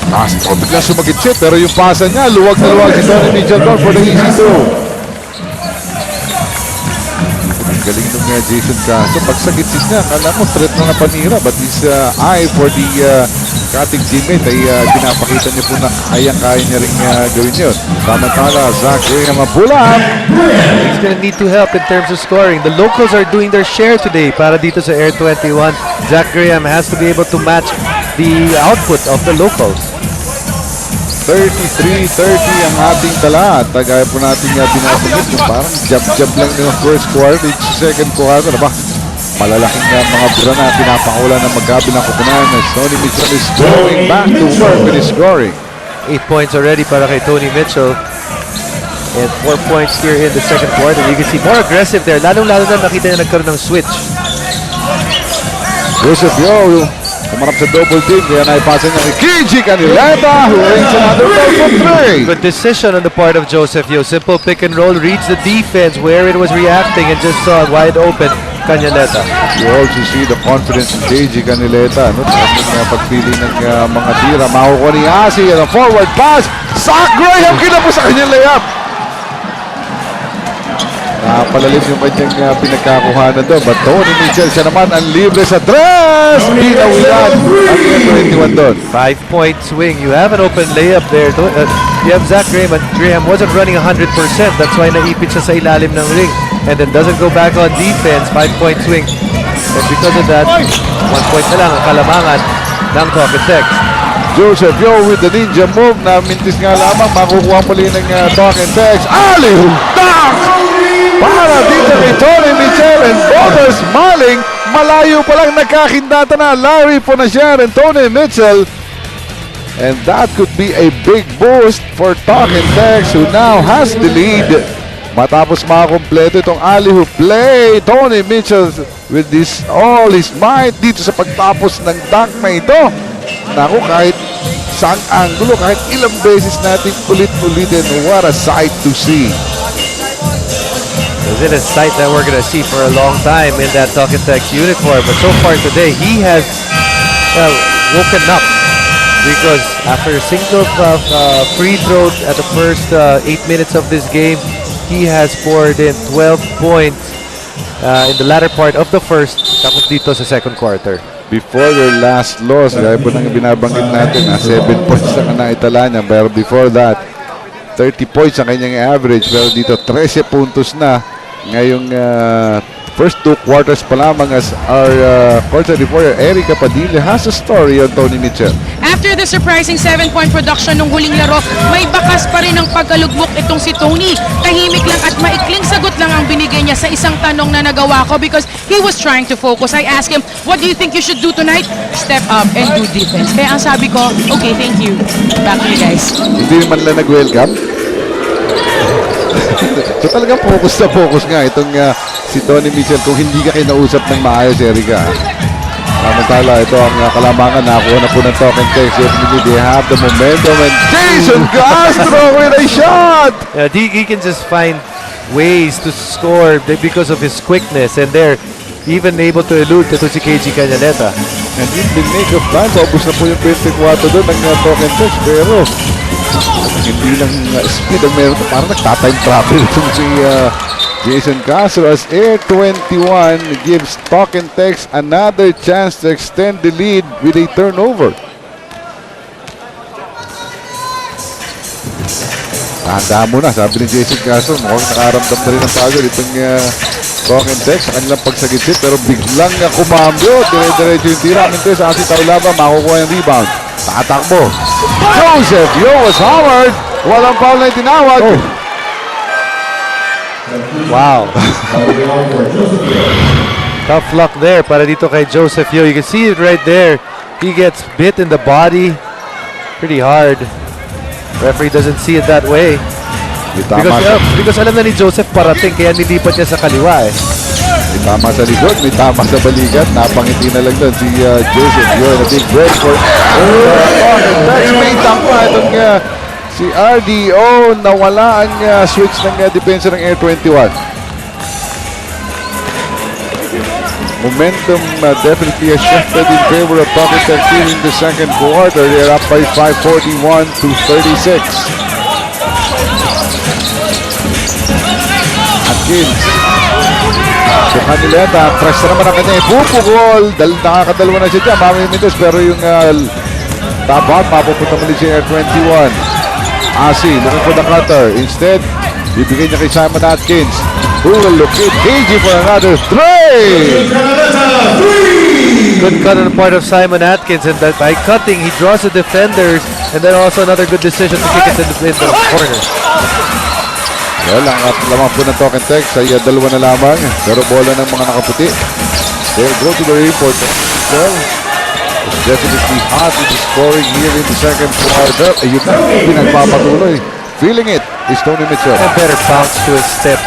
Castro bigla sumagitsit pero yung pasa niya, luwag na luwag si Tony Mitchell for the easy two. Galing nung Jason Castro. Pag sa gitsis niya, kala mo threat na napanira. But his eye for the cutting teammate ay pinapakita niya po na kaya niya rin gawin yun. Samantala, Zach Graham ang pull-up. He's going to need to help in terms of scoring. The locals are doing their share today para dito sa Air21. Zach Graham has to be able to match the output of the locals. 33-30 ang ating tala. At gaya po natin binasagit yung parang jab-jab lang yung first quarter. Second quarter, ba? Malalaking mga bura na pinapakula ng magkabilang kupunan. Tony Mitchell is going back to work with his scoring. 8 points already para kay Tony Mitchell. And 4 points here in the second quarter. You can see more aggressive there. Lalong-lalo na nakita niya nagkaroon ng switch. Joseph Yo, kumarap sa double team. Kaya naipasa niya ni KG Canileta, who rings another ball for 3. Good decision on the part of Joseph Yo. Simple pick and roll, reads the defense where it was reacting and just saw wide open Canileta. You also see the confidence in KG Canileta. No? Ang pagpili ng mga tira. Makukuha ni Asi ang forward pass. Zach Graham kinapos sa kanyang layup. Napalalim yung kanyang pinagkakuhanan doon. But Tony Mitchell, siya naman ang libre sa dress. Binawilan ang Air21 doon. 5-point swing. You have an open layup there. You have Zach Graham, and Graham wasn't running 100%. That's why naipit siya sa ilalim ng ring. And then doesn't go back on defense. 5-point swing. And because of that, 1 point na lang ang kalamangan ng Talking Tex. Joseph Yo with the ninja move na mintis nga lamang makukuha muli ng Talking Tex. Alley-oop dunk! Para dito kay Tony Mitchell and Bobber smiling. Malayo pa lang nagkakindata na Larry Ponasier and Tony Mitchell. And that could be a big boost for Talking Tex who now has the lead. Matapos makakompleto itong alley-oop play, Tony Mitchell with this all his might dito sa pagtapos ng dunk na ito. Naku, kahit saan angulo, kahit ilang beses natin ulit-ulitin, what a sight to see. Is it a sight that we're going to see for a long time in that Talking Tex uniform? But so far today, he has woken up. Because after a single free throw at the first 8 minutes of this game, he has scored in 12 points in the latter part of the first, tapos dito sa second quarter. Before their last loss, gaya po nang binabanggit natin, 7 points ang naitala niya. Pero before that, 30 points ang kanyang average. Pero dito, 13 puntos na ngayong first 2 quarters pa lamang as our court reporter, Erica Padilla, has a story on Tony Mitchell. After the surprising 7-point production ng huling laro, may bakas pa rin ang pagkalugmok itong si Tony. Tahimik lang at maikling sagot lang ang binigay niya sa isang tanong na nagawa ko because he was trying to focus. I asked him, what do you think you should do tonight? Step up and do defense. Kaya ang sabi ko, okay, thank you. Back to you guys. Hindi naman lang nag-welcome. So talagang focus na focus nga itong si Tony Mitchell kung hindi ka kinausap ng maayos, Erica. Samantala, ito ang kalamangan. Nakuha na po ng Talking Tex. They have the momentum and Jason Castro with a shot! Yeah, he can just find ways to score because of his quickness, and they're even able to elude ito si KG Canaleta. And in the nick of time, paubos na po yung 24 doon ng Talking Tex. Pero hindi lang speed ang meron. Parang nagtatime travel itong si Jason Castro as Air21 gives Talking Tex another chance to extend the lead with a turnover. Tanda mo na, sabi ni Jason Castro, mukhang nakaramdam na rin ang pagod itong Talking Tex sa kanilang pagsagitsit, pero biglang kumambyo, dire-diretso yung tira. Mintes sa Asi Taulaba, makukuha yung rebound. Tatakbo. Joseph Yo was hammered. Walang foul na itinawag. Oh. Wow. Tough luck there para dito kay Joseph Yo. You can see it right there. He gets bit in the body pretty hard. Referee doesn't see it that way. Because alam na ni Joseph parating kaya nilipat niya sa kaliwa eh. May tama sa likod, may tama sa balikat. Napangiti na lang doon si Joseph Yo. A big break for Tex. May tama itong si RDO. Nawala ang switch ng depensa ng Air21. Momentum definitely has shifted in favor of Talking Tex here in the second quarter. They're up by 5:41 to 36. Atkins. So Canileta, press na naman ang kanya. Pupugol. Nakakadalawa na siya dyan. Mamimitos. Pero yung top out, mapupunta muli si Air21. Asi, looking for the cutter. Instead, bibigay niya kay Simon Atkins. Who will locate KG for another three. Good cut on the part of Simon Atkins, and that by cutting, he draws the defenders, and then also another good decision to kick it in the corner. Well, ang lamang po ng Talking Tex ay dalawa na lamang. Pero bola ng mga nakaputi. They'll go to the report. Well, it's definitely hot with the scoring here in the second quarter. Ayun na, pinagpapatuloy. Feeling it is Tony Mitchell. A better bounce to his step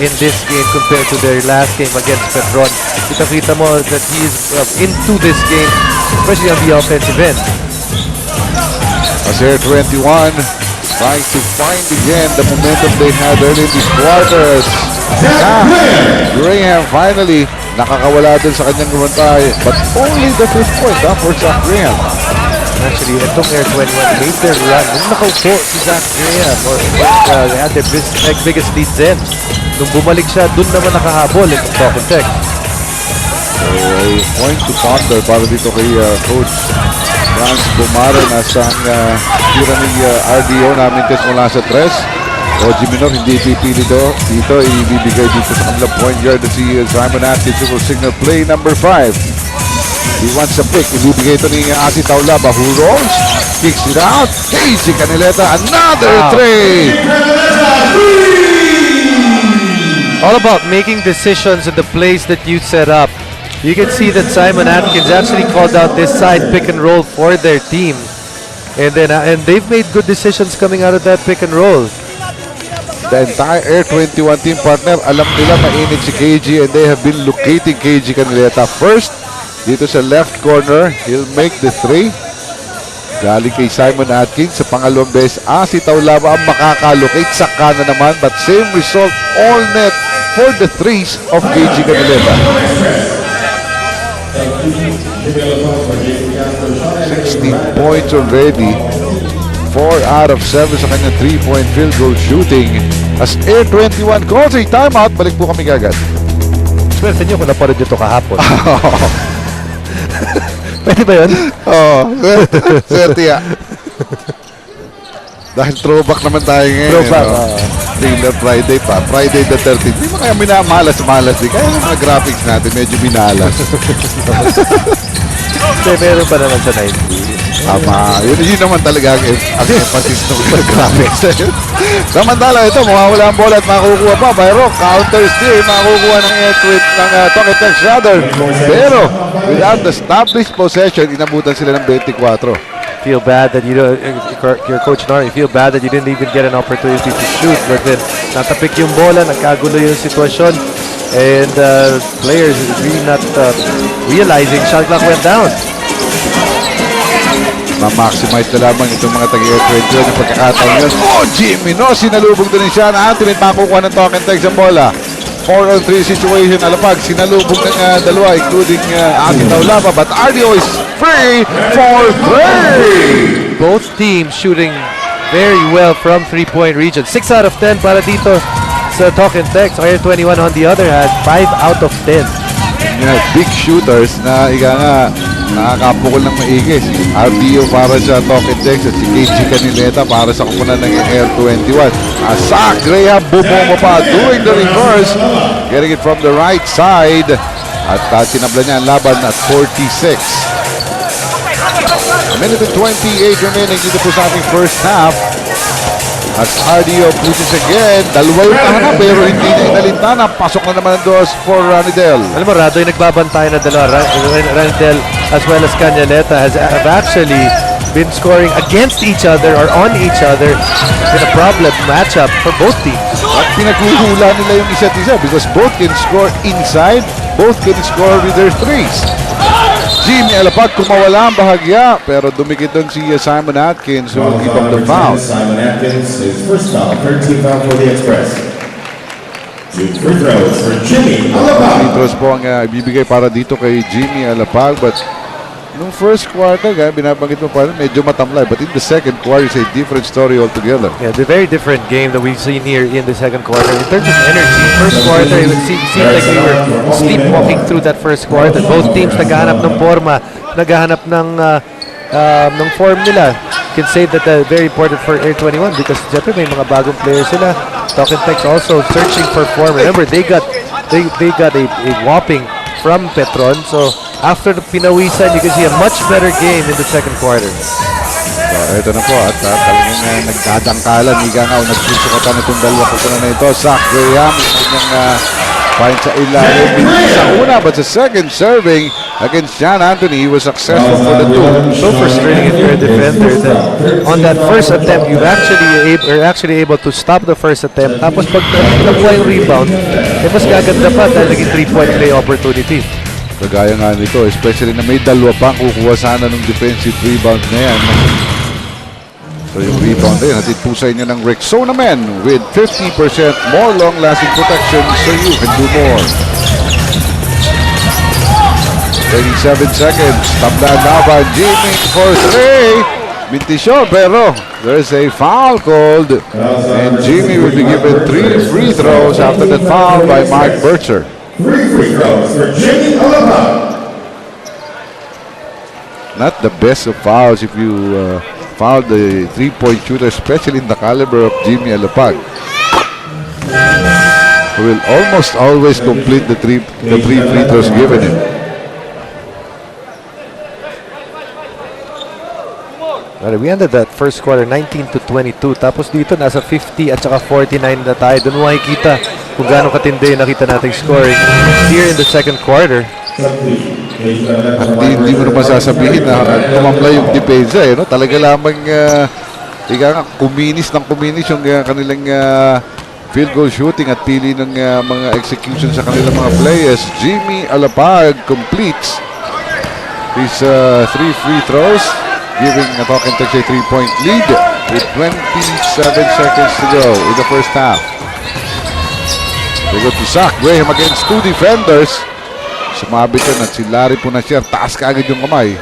in this game compared to their last game against Petron. Kita mo that he is into this game, especially on the offensive end. As Air21 trying to find again the momentum they had early in this quarter. Graham finally nakakawala din sa kanyang gumantay, but only the 5th point for Zach Graham. Actually, itong Air21 made their run. Nung nakaupo si Zach Graham, or they had their biggest lead then. Nung bumalik siya, dun naman nakahabol itong Talking Tech. So, a point to ponder para dito kay Coach Franz Bumaran as ang tira ni RDO namin test mula sa 3. Oji Minor hindi pipili dito, ibibigay dito sa kanilang point guard na si Simon Atkins who will signal play number 5. He wants a pick, ibibigay ito ni Asi Taulaba who rolls, kicks it out, KG Canileta, another 3! All about making decisions in the plays that you set up. You can see that Simon Atkins actually called out this side pick and roll for their team. And they've made good decisions coming out of that pick and roll. The entire Air21 team partner, alam nila mainit si KG and they have been locating KG Canileta first. Dito sa left corner, he'll make the 3. Galing kay Simon Atkins sa pangalawang beses. Si Taulaba ang makakalocate sa kanan naman but same result, all net for the 3s of KG Canileta. 16 points already. 4 out of 7 sa kanyang 3-point field goal shooting. As Air21 calls a timeout, balik po kami agad. Swerte nyo kung naparod nyo ito kahapon. Pwede ba yun? Swerte ya. Dahil throwback naman tayo ngayon. Throwback. Thriller Friday pa. Friday the 13th. Hindi mo kaya minamalas-malas din. Kaya yung mga graphics natin medyo binalas. Kasi meron pa naman sa 90. Tama. Yun naman talaga ang emphasis ng mga graphics. Samantala ito, mawawala ang bola at makukuha pa. Bayro, counter steal, makukuha ng Talking Tech rather. Pero, without the established possession, inabutan sila ng 24. Feel bad that your Coach Nori, feel bad that you didn't even get an opportunity to shoot. But then, natapik yung bola, nagkagulo yung sitwasyon. And players really not realizing shot clock went down. Ma-maximize na lamang itong mga tag-Air21 ng pagkakataon yun. Jimmy no, sinalubog doon siya na Anthony makukuha ng Talking Tech sa bola. 4-on-3 situation, Alapag, sinalubog ng dalawa, including Aki Taulaba, but RDO is free for 3! Both teams shooting very well from 3-point region. 6 out of 10 para dito sa Talking Tech. So Air21 on the other hand, 5 out of 10. Yeah, big shooters na nakakapukol ng maigi. RDO para sa Talking Tech at si KG Canileta para sa kupunan ng Air21. Asak, Graham bumoma pa, doing the reverse, getting it from the right side at tinabla niya ang laban at 46. A minute and 28 remaining dito po sa ating first half. As RDO pushes again, dalawa yung tahanan pero hindi niya inalintana. Pasok na naman ang doors for Ranidel. Alam mo, Rado, yung nagbabantay na dalawa, Ranidel as well as Canileta have actually been scoring against each other or on each other in a problem matchup for both teams. At pinaghuhula nila yung isa't isa because both can score inside, both can score with their threes. Jimmy Alapag kumawala ang bahagya pero dumikit doon si Simon Atkins who will give up the foul. Simon Atkins, his first foul, 13th foul for the Express. Two free throws for Jimmy Alapag. Free throws po ang ibibigay para dito kay Jimmy Alapag but nung first quarter, binabanggit mo pa rin, medyo matamlay. But in the second quarter, it's a different story altogether. Yeah, the very different game that we've seen here in the second quarter. In terms of energy, first quarter, it seemed like we were sleepwalking through that first quarter. Both teams naghahanap ng forma, naghahanap ng form nila. You can say that very important for Air21 because syempre may mga bagong players sila. Talking Tech also searching for form. Remember, they got a whopping from Petron. So after the pinawisan, you can see a much better game in the second quarter. So, ito na po at talagang nagdadangkalan. Higa nga, nagsusukatan itong dalawa ko na ito. Zach Graham, kanyang find sa ilalim. Hindi sa una, but sa second serving against John Anthony, he was successful for the two. So frustrating if you're a defender that on that first attempt, you are actually able to stop the first attempt. Tapos pag nakuha yung rebound, mas gaganda pa dahil naging 3-point play opportunity. Kagaya nga nito, especially na may dalawa pang kukuha sana ng defensive rebound na yan. So yung rebound na yun, hatid po sa inyo ng Rexona Men with 50% more long-lasting protection so you can do more. 37 seconds, tabla laban, Jimmy for 3. Mintisyon pero There's a foul called, and Jimmy will be given 3 free throws after that foul by Mark Bircher. 3 free throws for Jimmy Alaba. Not the best of fouls if you foul the three-point shooter, especially in the caliber of Jimmy Alapag, who will almost always complete the three free throws given him. Well, we ended that first quarter 19-22. Tapos dito nasa 50 at saka 49 na tayo. Doon mo makikita kung gaano katindi yung nakita nating scoring here in the second quarter. At hindi mo naman sasabihin na tumamla yung depensa, no? Talaga lamang kuminis yung kanilang field goal shooting at pili ng mga execution sa kanilang mga players. Jimmy Alapag completes his 3 free throws, giving a Talking Tex a 3-point lead with 27 seconds to go in the first half. They go to Zach Graham against 2 defenders. Sumabit yun at si Larry Punasier, taas ka agad yung kamay.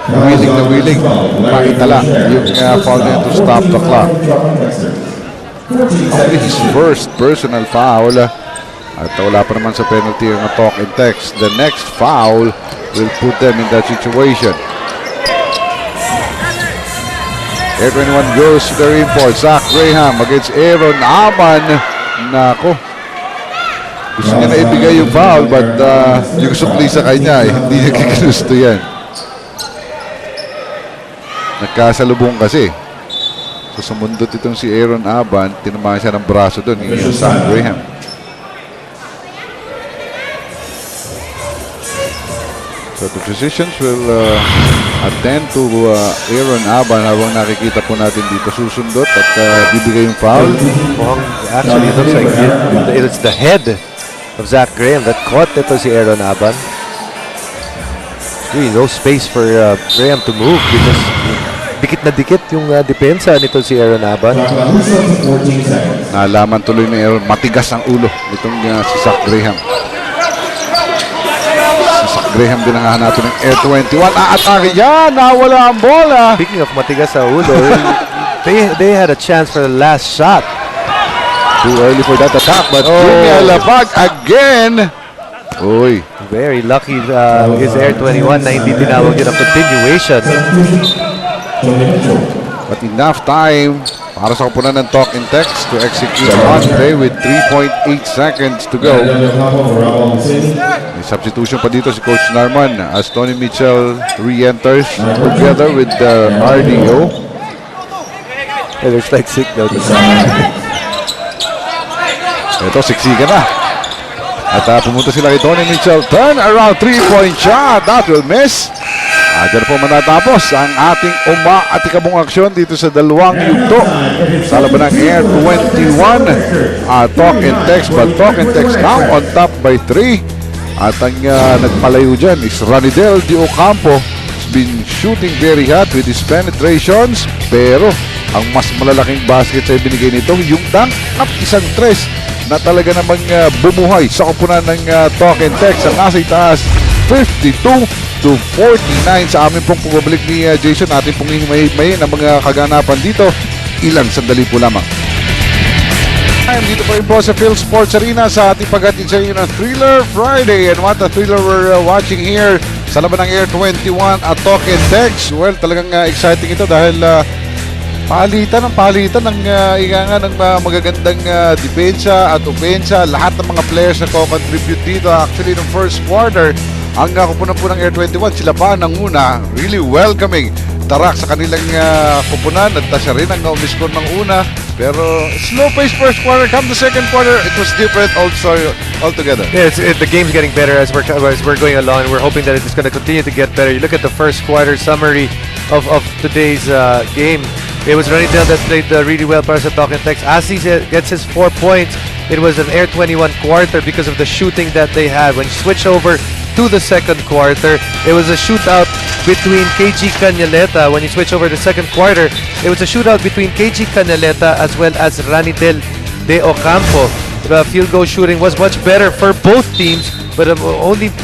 Willing maitala yung foul niya to stop the clock. Only his first personal foul. At wala pa naman sa penalty ang Talking Tex. The next foul will put them in that situation. Air21 goes to the report. Zach Graham against Aaron Aban. Nako. Gusto niya na ibigay yung foul, but yung supli sa kanya, hindi niya kikanusto yan. Nagkasalubong kasi. So sumundot itong si Aaron Aban, tinamaan siya ng braso doon, yung Zach Graham. So the physicians will attend to Aaron Aban habang nakikita po natin dito susundot at bibigay yung foul. Actually, it looks like it's the head of Zach Graham that caught ito si Aaron Aban. Really no space for Graham to move because dikit na dikit yung depensa nito si Aaron Aban. Nalaman tuloy ni Aaron, matigas ang ulo nitong si Zach Graham. Si Zach Graham din ang hahanapin ng Air21. Aatake yan! Nawala ang bola! Speaking of matigas sa ulo, they had a chance for the last shot. Too early for that attack, but Jimmy Alapag again. Uy. Very lucky his Air21 na hindi tinawag yun ang continuation. But enough time para sa kupunan ng Talking Tex to execute one play with 3.8 seconds to go. May substitution pa dito si Coach Narman as Tony Mitchell re-enters together with RDO. It looks like signal. Ito, siksikan na. At pumunta sila kay Tony Mitchell. Turn around 3-point shot. That will miss. Diyan po manatapos ang ating umaatikabong aksyon dito sa dalawang yugto sa laban ng Air21 Talking Tex, but Talking Tex now on top by 3. At ang nagpalayo dyan is Ranidel Di Ocampo. He's been shooting very hot with his penetrations, pero ang mas malalaking basket sa binigay nito yung dunk at isang tres na talaga namang bumuhay sa kupunan ng Talking Tex. Ang nasa itaas 52-49 sa amin pong pumabalik ni Jason. Atin pong himayin ang mga kaganapan dito. Ilang sandali po lamang. Dito pa rin po sa Phil Sports Arena sa ating paghatid sa inyo ng Thriller Friday. And what a thriller we're watching here sa laban ng Air21 at Talking Tex. Well, talagang exciting ito dahil palitan ng magagandang depensa at opensa. Lahat ng mga players na co-contribute dito. Actually, ng first quarter, ang kupunan po ng Air21, sila pa nanguna, really welcoming tarak sa kanilang kupunan at siya rin ang umiscore ng una. Pero slow pace first quarter, come the second quarter, it was different also altogether. Yeah, the game's getting better as we're going along. We're hoping that it's going to continue to get better. You look at the first quarter summary of today's game. It was Ranidel that played really well para sa Talking Tex. As he gets his 4 points, it was an Air21 quarter because of the shooting that they had. When you switch over to the second quarter, it was a shootout between KG Canaleta. When you switch over to the second quarter, it was a shootout between KG Canaleta as well as Ranidel De Ocampo. The field goal shooting was much better for both teams, but the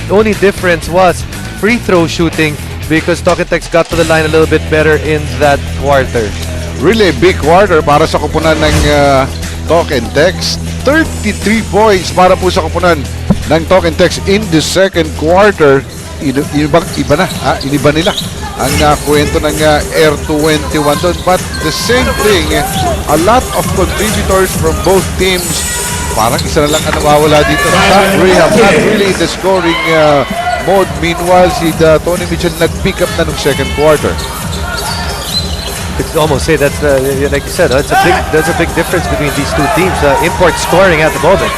only difference was free throw shooting because Talking Tex got to the line a little bit better in that quarter. really a big quarter para sa kupunan ng Talk and Text. 33 points para po sa kupunan ng Talk and Text in the second quarter. Iba na, iniba nila ang kwento ng Air21 doon. But the same thing, a lot of contributors from both teams. Parang isa na lang ang nawawala dito. Zach Graham not really in the scoring mode. Meanwhile, si Tony Mitchell nag-pick up na ng second quarter. It's almost say that's like you said, that's a big difference between these two teams. Import scoring at the moment.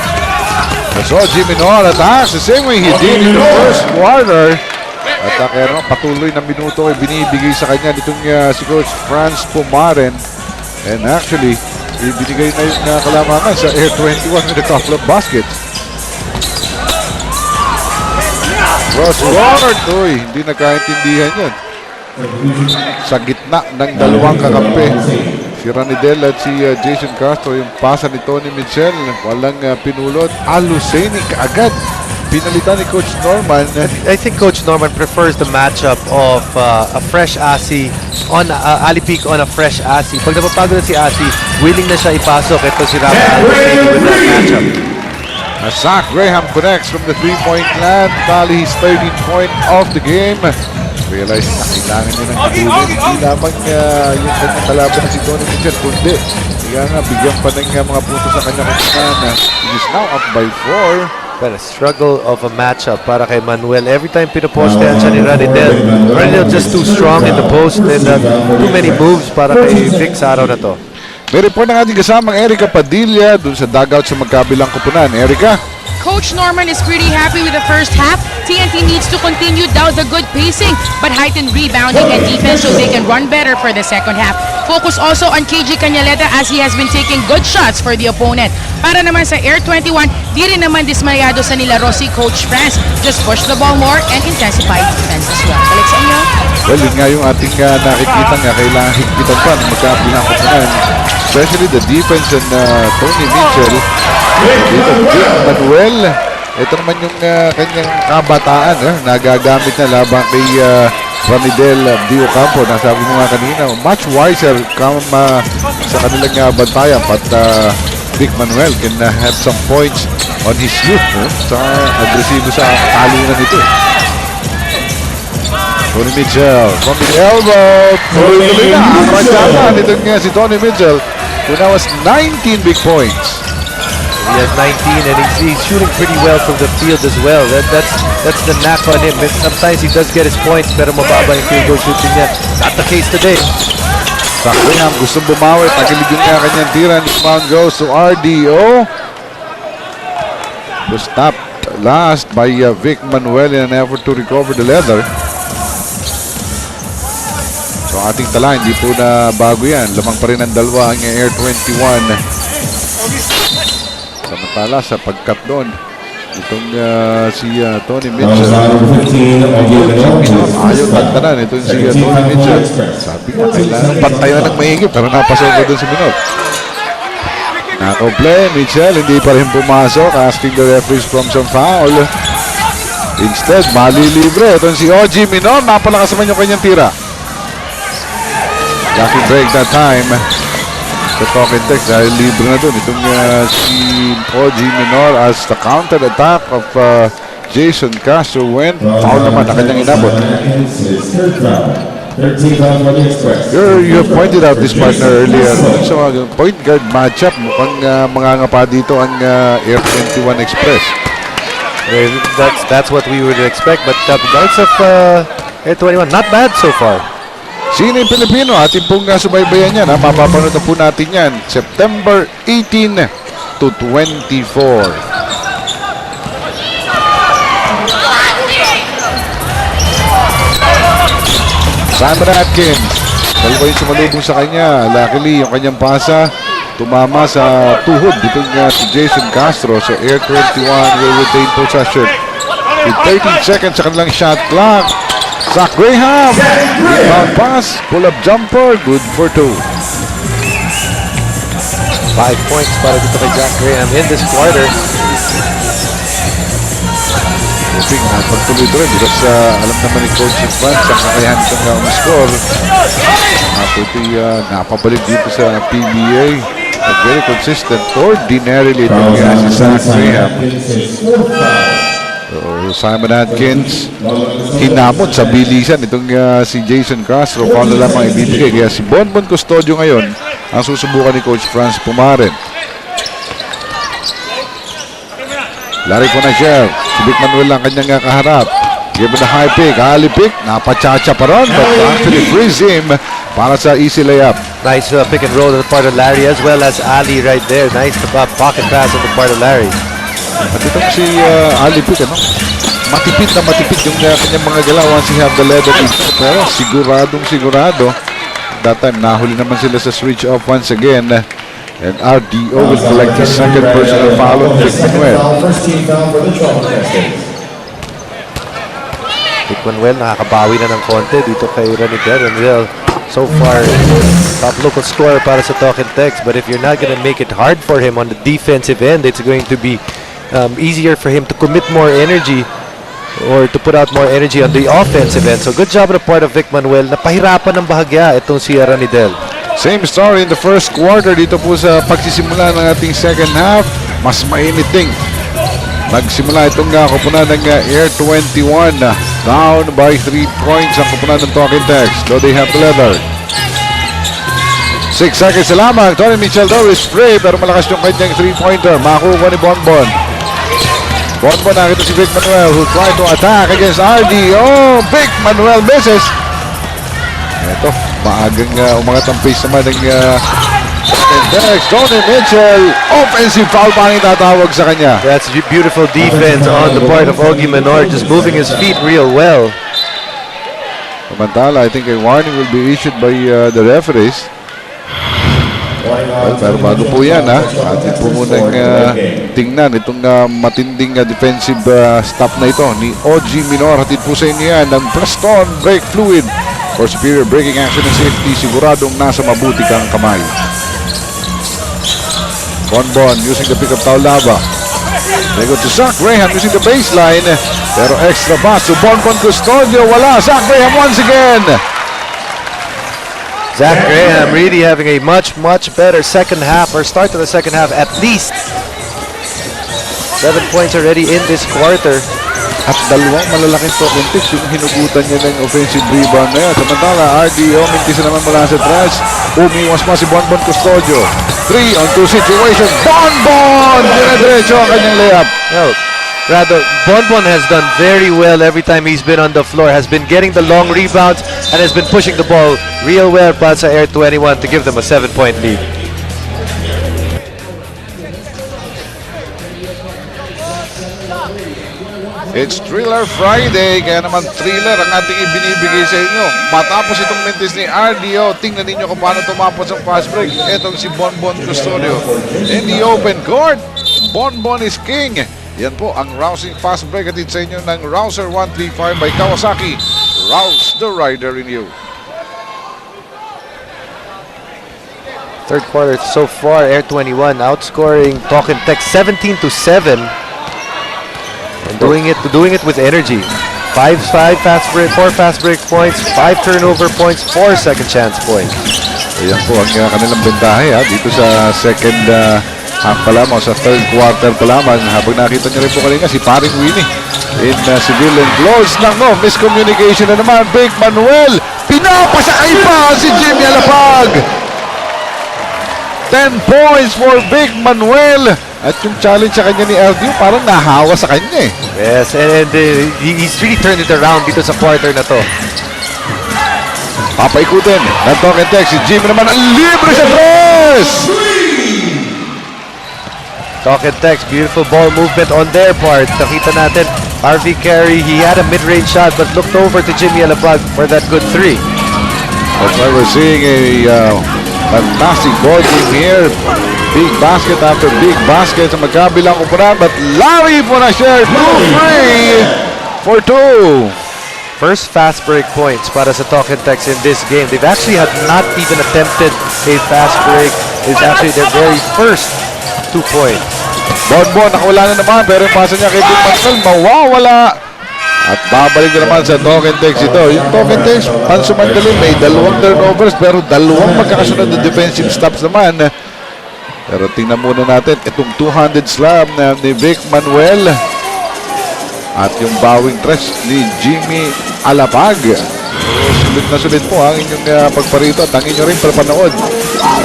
So Jimmy Noor attacks the same way he did in the first quarter. At kaya patuloy na minuto ay binibigay sa kanya nitong si Coach Franz Pumaren. And actually, ibinigay na yung kalamangan sa Air21 with a couple of baskets. Cross court, hindi nagkaintindihan yun. Sa gitna ng dalawang kakampi, si Ranidel at si Jason Castro, yung pasa ni Tony Mitchell, walang pinulot. Aluseni kaagad. Pinalitan ni Coach Norman. I think Coach Norman prefers the matchup of a fresh Asi on Ali Peak on a fresh Asi. Pag napapagod si Asi, willing na siya ipasok. Ito si Rama Aluseni with that matchup. Zach Graham connects from the three-point land. Tally his 13th point of the game. Realize na kailangan niya ng katulong. Hindi lamang yung kanyang kalaban na si Tony Mitchell, kundi kaya nga bigyan pa ng mga puntos sa kanyang kutunan. He is now up by 4. But a struggle of a matchup para kay Manuel. Every time pinapostehan siya ni Ranidel just too strong in the post and too many moves para kay Vic sa araw na to. May report ng ating kasamang Erica Padilla dun sa dugout sa magkabilang kupunan. Erica? Coach Norman is pretty happy with the first half. TNT needs to continue down the good pacing but heighten rebounding and defense so they can run better for the second half. Focus also on KG Cañaleta as he has been taking good shots for the opponent. Para naman sa Air21, di rin naman dismayado sa nilaro si Coach Franz. Just push the ball more and intensify defense as well. Balik sa inyo. Well, yun nga yung ating nakikita nga kailangan higpitan pa ng magkabilang kupunan. Especially the defense and Tony Mitchell. Dito, Vic Manuel. Ito naman yung kanyang kabataan nagagamit na labang kay Ramidel Dio Campo. Nasabi mo nga kanina, much wiser sa kanilang bantayan. But Vic Manuel can have some points on his youth. Sa agresibo sa talunan nito. Tony Mitchell from the elbow. Tuloy-tuloy na ang radyata nito nga si Tony Mitchell. Who now has 19 big points. He has 19 and he's shooting pretty well from the field as well. That's the knack on him. Sometimes he does get his points pero mababa yung field goal shooting niya. Not the case today. Zach Graham gustong bumawi. Tagilid yung kanyang tira. Rebound goes to RDO. Was stopped last by Vic Manuel in an effort to recover the leather. So ating tala, hindi po na bago yan. Lamang pa rin ang dalawa ang Air21. Samantala sa pagkat doon, itong si Tony Mitchell. Ayaw tagtanan. Itong si Tony Mitchell. Sabi nga, kailangan pantayan ng mahigip. Pero napasok ko doon si Minor. Nako-play, Mitchell. Hindi pa rin pumasok. Asking the referees from some foul. Instead, mali-libre. Itong si OG Minor. Napalakas naman yung kanyang tira. Lucky break that time sa Talk and Text dahil libre na doon itong si OG Minor as the counter attack of Jason Castro went foul naman na kanyang inabot. You pointed out this partner earlier. So point guard matchup mukhang mangangapa dito ang Air21 Express. That's what we would expect but the guards of Air21 not bad so far. Sino yung Pilipino? Ating pong subaybayan yan. Mapapanood na po natin yan. September 18 to 24. Simon Atkins. Dalawa yung sumalubong sa kanya. Luckily, yung kanyang pasa tumama sa tuhod. Dito nga si Jason Castro. So Air21 will retain possession. With 13 seconds sa kanilang shot clock. Zach Graham, rebound pass, pull-up jumper, good for 2. 5 points para dito kay Zach Graham in this quarter. hoping na pagtuloy-tuloy because alam naman ni Coach Franz ang kakayahan itong score. Napabalik dito sa PBA. Very consistent, ordinarily itong si Zach Graham. Simon Atkins hinamot sa bilisan itong si Jason Castro. Foul na lamang ibibigay. Kaya si Bonbon Custodio ngayon ang susubukan ni Coach Franz pumarin. Larry Conachel, si Vic Manuel ang kanyang kaharap. Given the high pick, Ali pick, napachacha pa ron, but actually frees him para sa easy layup. Nice pick and roll on the part of Larry as well as Ali right there. Nice pocket pass on the part of Larry. At itong si Ali pick, matipid na matipid yung kanyang mga galaw once he have the leather dito. Pero sigurado. That time, nahuli naman sila sa switch off once again. And RDO will collect the second personal foul on Vic Manuel. Vic Manuel nakakabawi na ng konti dito kay Ranidel. Ranidel so far top local scorer para sa Talk and Text, but if you're not going to make it hard for him on the defensive end, it's going to be easier for him to commit more energy or to put out more energy on the offensive end. So good job on the part of Vic Manuel. Napahirapan ng bahagya itong si Ranidel. Same story in the first quarter dito po sa pagsisimula ng ating second half. Mas mainiting. Nagsimula itong kupunan ng Air21. Down by 3 points ang kupunan ng Talking Text. Though they have the leather. 6 seconds na lamang. Tony Michel daw is free pero malakas yung kanyang 3-pointer. Makuha ni Bonbon. Bonbon nakita si Vic Manuel who tried to attack against RD. Oh, Vic Manuel misses. Ito, maagang umangat ang pace naman ng Tony Mitchell. Offensive foul pa ang itatawag sa kanya. That's beautiful defense on the part of Ogie Menor, just moving his feet real well. Samantala, I think a warning will be issued by the referees. Well, pero bago po yan, atin po munang tingnan itong matinding defensive stop na ito ni Ogie Menor. Hatid po sa inyo yan ng Preston Brake Fluid. For superior braking action and safety, siguradong nasa mabuti kang kamay. Bonbon using the pick-up foul lava. They go to Zach Graham using the baseline. Pero extra pass to Bonbon Custodio. Wala. Zach Graham once again. Zach Graham really having a much better second half, or start to the second half at least. 7 points already in this quarter. At dalawang malalaking talking tips yung hinugutan niya ng offensive rebound na yan. Samantala, RDO, mintis na naman mula sa trash. Umiwas pa si Bonbon Custodio. 3-on-2 situation. Bonbon! Dinadiretso ang kanyang layup. No, rather, Bonbon has done very well every time he's been on the floor. Has been getting the long rebounds and has been pushing the ball real well para sa Air21 to give them a 7-point lead. It's Thriller Friday, kaya naman thriller ang ating ibinibigay sa inyo. Matapos itong mintis ni RDO, tingnan ninyo kung paano tumapos ang fast break. Etong si Bonbon Custodio. In the open court, Bonbon is king. Yan po ang rousing fast break atid sa inyo ng Rouser 135 by Kawasaki. Rouse the rider in you. Third quarter so far, Air21 outscoring Talk and Text 17-7. And doing it with energy. 4 fast break points, 5 turnover points, 4 second chance points. Ayan po ang kanilang bentahe dito sa second half pa lamang, sa third quarter pa lamang. Habang nakita niyo rin po kanina si paring Winnie in civilian clothes. Nako, miscommunication na naman. Vic Manuel, pinapasakay pa si Jimmy Alapag. 10 points for Vic Manuel. At yung challenge sa kanya ni RDO parang nahawa sa kanya eh. Yes, and he's really turned it around dito sa quarter na to. Papaikutin ng Talk and Text. Si Jimmy naman ang libre sa tres. Talk and Text, beautiful ball movement on their part. Nakita natin, RV Carey, he had a mid-range shot but looked over to Jimmy Alapag for that good 3. That's why we're seeing a fantastic ball game here. Big basket after big basket sa magkabilang kupunan, but Larry po na share 2 free for 2. First fast break points para sa Talk and Text in this game. They've actually have not even attempted a fast break. It's actually their very first 2 points. Bonbon, nakawala na naman, pero yung pasa niya kay Big Manuel, mawawala. At babalik na naman sa token text ito. Yung token text, pansumandali, may 2 turnovers, pero 2 magkakasunod na defensive stops naman. Pero tingnan muna natin, itong 200 slam na ni Vic Manuel. At yung bowing tres ni Jimmy Alapag. Sulit na sulit po ang inyong pagparito at ang inyo rin panood.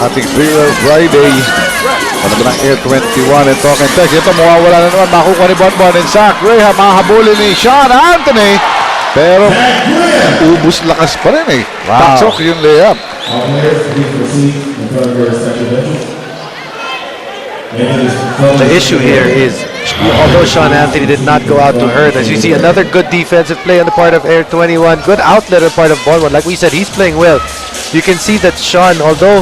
Ating Thriller Friday. Ano ba ng Air 21 and token text? Ito mawawala na naman. Makukuha ni Bonbon and Zach Graham. Mahabulin ni Sean Anthony. Pero ubus lakas pa rin eh. Wow. Taksok yung layup. The issue here is, although Sean Anthony did not go out to hurt, as you see another good defensive play on the part of Air 21, good outlet on the part of Bonbon. Like we said, he's playing well. You can see that Sean, although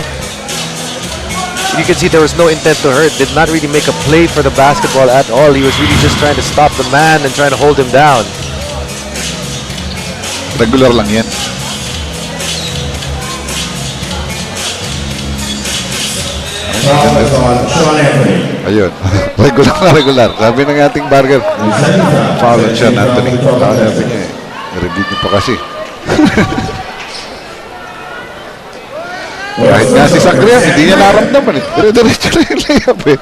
you can see there was no intent to hurt, did not really make a play for the basketball at all. He was really just trying to stop the man and trying to hold him down. Regular lang yan. Sean Anthony. Ayun. Regular na regular. Sabi ng ating barger, foul on Sean Anthony. Foul natin niya eh. Review niyo pa kasi. Kahit nga si Zacharias, hindi niya naramdaman eh. Dire-diretso na yung layup eh.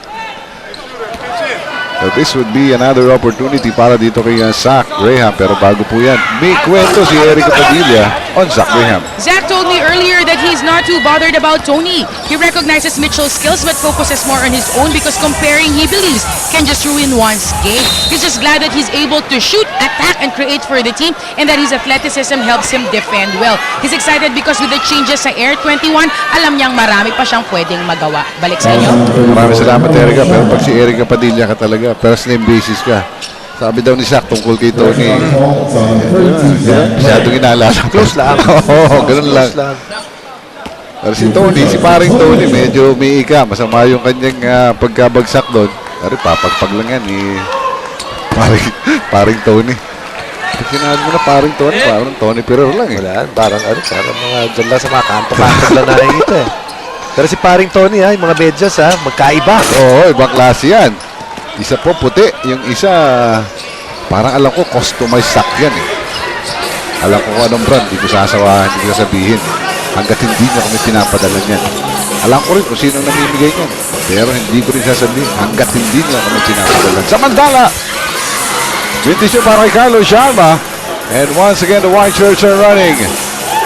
So this would be another opportunity para dito kay Zach Graham. Pero bago po yan, may kwento si Eric Padilla on Zach Graham. Zach told me earlier that he's not too bothered about Tony. He recognizes Mitchell's skills but focuses more on his own because comparing, he believes, can just ruin one's game. He's just glad that he's able to shoot, attack, and create for the team and that his athleticism helps him defend well. He's excited because with the changes sa Air 21, alam niyang marami pa siyang pwedeng magawa. Balik sa inyo. Maraming salamat, Erica. Pero pag si Erica Padilla ka talaga, first name basis ka. Sabi daw ni Zach tungkol kay Tony. Masyadong inaalala. Close lang. Oo, ganun lang. Close lang. Pero si Tony, si paring Tony, medyo umiika. Masama yung kanyang pagkabagsak doon. Pero papagpag lang yan eh. Paring Tony. Pag sinabi mo na paring Tony Peror lang eh. Wala, parang mga dyan lang sa mga kanto-kanto lang nakikita eh. Pero si paring Tony yung mga medyas magkaiba. Oo, ibang klase yan. Isa po puti, yung isa parang alam ko customized sack yan eh. Alam ko kung anong brand, hindi ko sasawahan, hindi ko sasabihin. Hanggat hindi nyo kami pinapadala niyan. Alam ko rin kung sino namimigay niyan. Pero hindi ko rin sasabihin hanggat hindi nyo kami pinapadala. Samantala, bendition para kay Carlos Sharma. And once again, the white shirts are running.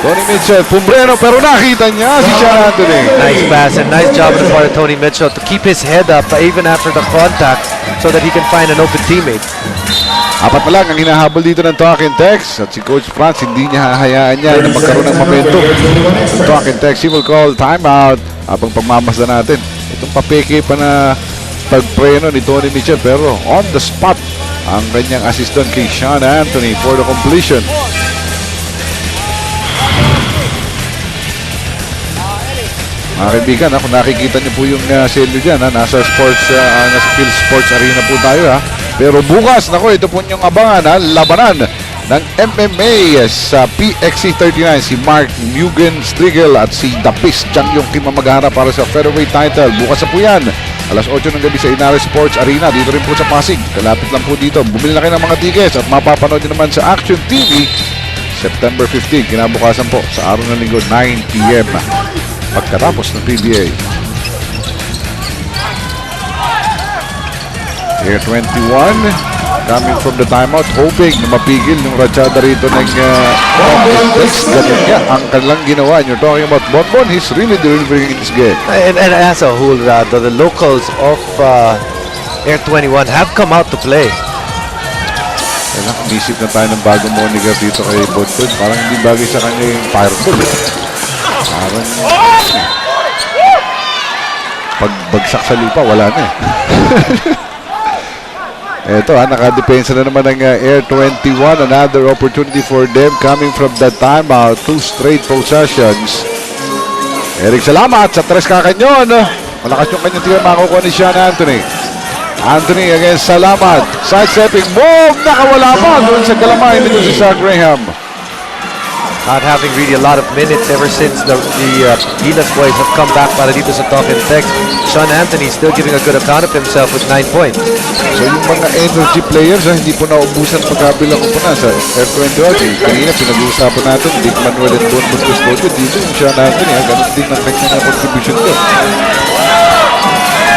Tony Mitchell, pumbreno, pero nakita niya si Sean Anthony. Nice pass and nice job on the part of Tony Mitchell to keep his head up even after the contact so that he can find an open teammate. Apat pa lang ang hinahabol dito ng Talk and Text at si Coach Franz hindi niya hahayaan niya na magkaroon ng momentum. Talk and Text, he will call timeout habang pagmamasdan natin. Itong papeke pa na pagpreno ni Tony Mitchell pero on the spot ang kanyang assistant kay Sean Anthony for the completion. Mga kaibigan, kung nakikita niyo po yung selyo dyan, nasa Phil Sports Arena po tayo. Pero bukas, ito po yung abangan, labanan ng MMA sa PXC 39, si Mark Mugen Strigel at si The Beast Chang yung team ang maghaharap para sa featherweight title. Bukas na po yan, alas 8 ng gabi sa Inares Sports Arena, dito rin po sa Pasig. Kalapit lang po dito. Bumili na kayo ng mga tickets at mapapanood nyo naman sa Action TV September 15, kinabukasan po sa araw ng linggo, 9 p.m. pagkatapos ng PBA. Air 21 coming from the timeout, hoping na mapigil yung rachada rito ng ganun nga ang kanilang ginawa. You're talking about Bonbon, he's really delivering in this game. And as a whole, the locals of Air 21 have come out to play. Kailangan umisip na tayo ng bagong moniker dito kay Bonbon. Parang hindi bagay sa kanya yung fireball. Parang pagbagsak sa lupa, wala na eh. Ito nakadepensa na naman ng Air 21. Another opportunity for them coming from the timeout. 2 straight possessions. Eric, salamat sa 3 kakanyon. Malakas yung kanyang tira makukuha ni Sean Anthony. Anthony against Salamat. Side-stepping move. Nakawala pa doon sa galamay nito si Zach Graham. not having really a lot of minutes ever since the Gilas boys have come back para dito sa talk and text. Sean Anthony still giving a good account of himself with 9 points. So yung mga energy players, hindi po naubusan pagkabilang ko po na sa Air21. Kanina pinag-uusapan natin, Big Manuel and Bonbon Custodio. Dito yung Sean Anthony, ganun din ang kanya contribution ko.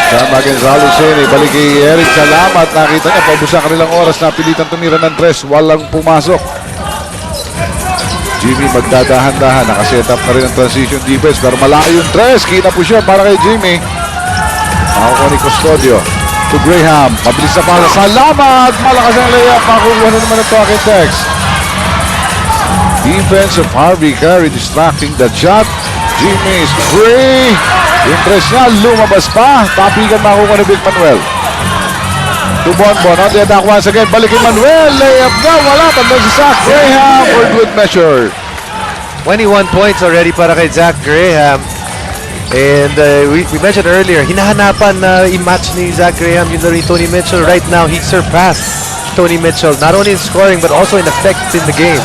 Sama Gonzalo Sene, balik kay Eric, salamat. Nakita niya, paubusan kanilang oras, napilitan tumira ng 3, walang pumasok. Jimmy magdadahan-dahan, nakaset up na rin ang transition defense, pero malayo yung 3, kita po siya para kay Jimmy. Makukuha ni Custodio to Graham, mabilis na pala, salamat. Malakas ang layup, makukuha na naman ang talking text. Defense of Harvey Carey distracting that shot. Jimmy is free. Yung 3 niya, lumabas pa. Tapigan makukuha ni Big Manuel. To Bonbon on the attack once again. Balik kay Manuel. Layup na. Wala. Tandang si Zach Graham for good measure. 21 points already para kay Zach Graham. And we mentioned earlier, hinahanapan na i-match ni Zach Graham yung ni Tony Mitchell. Right now, he surpassed Tony Mitchell not only in scoring but also in effects in the game.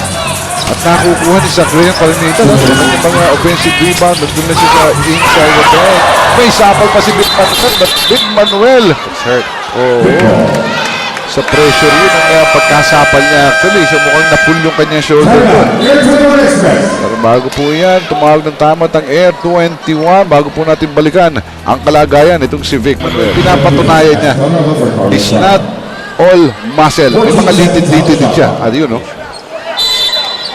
At nakukuha ni Zach Graham pa rin nito. Yung mga offensive rebound. Nandun na siya sa inside the ball. May sapal pa si Big Manuel. But Big Manuel It's hurt. oh, sa pressure yun ang pagkasapal niya. Actually, so mukhang napul yung kanyang shoulder doon. Pero bago po yan, tumawag ng tamat ang Air21. Bago po natin balikan ang kalagayan itong si Vic Manuel. Pinapatunayan niya, it's not all muscle. May mga litid-litid din siya. At yun, no?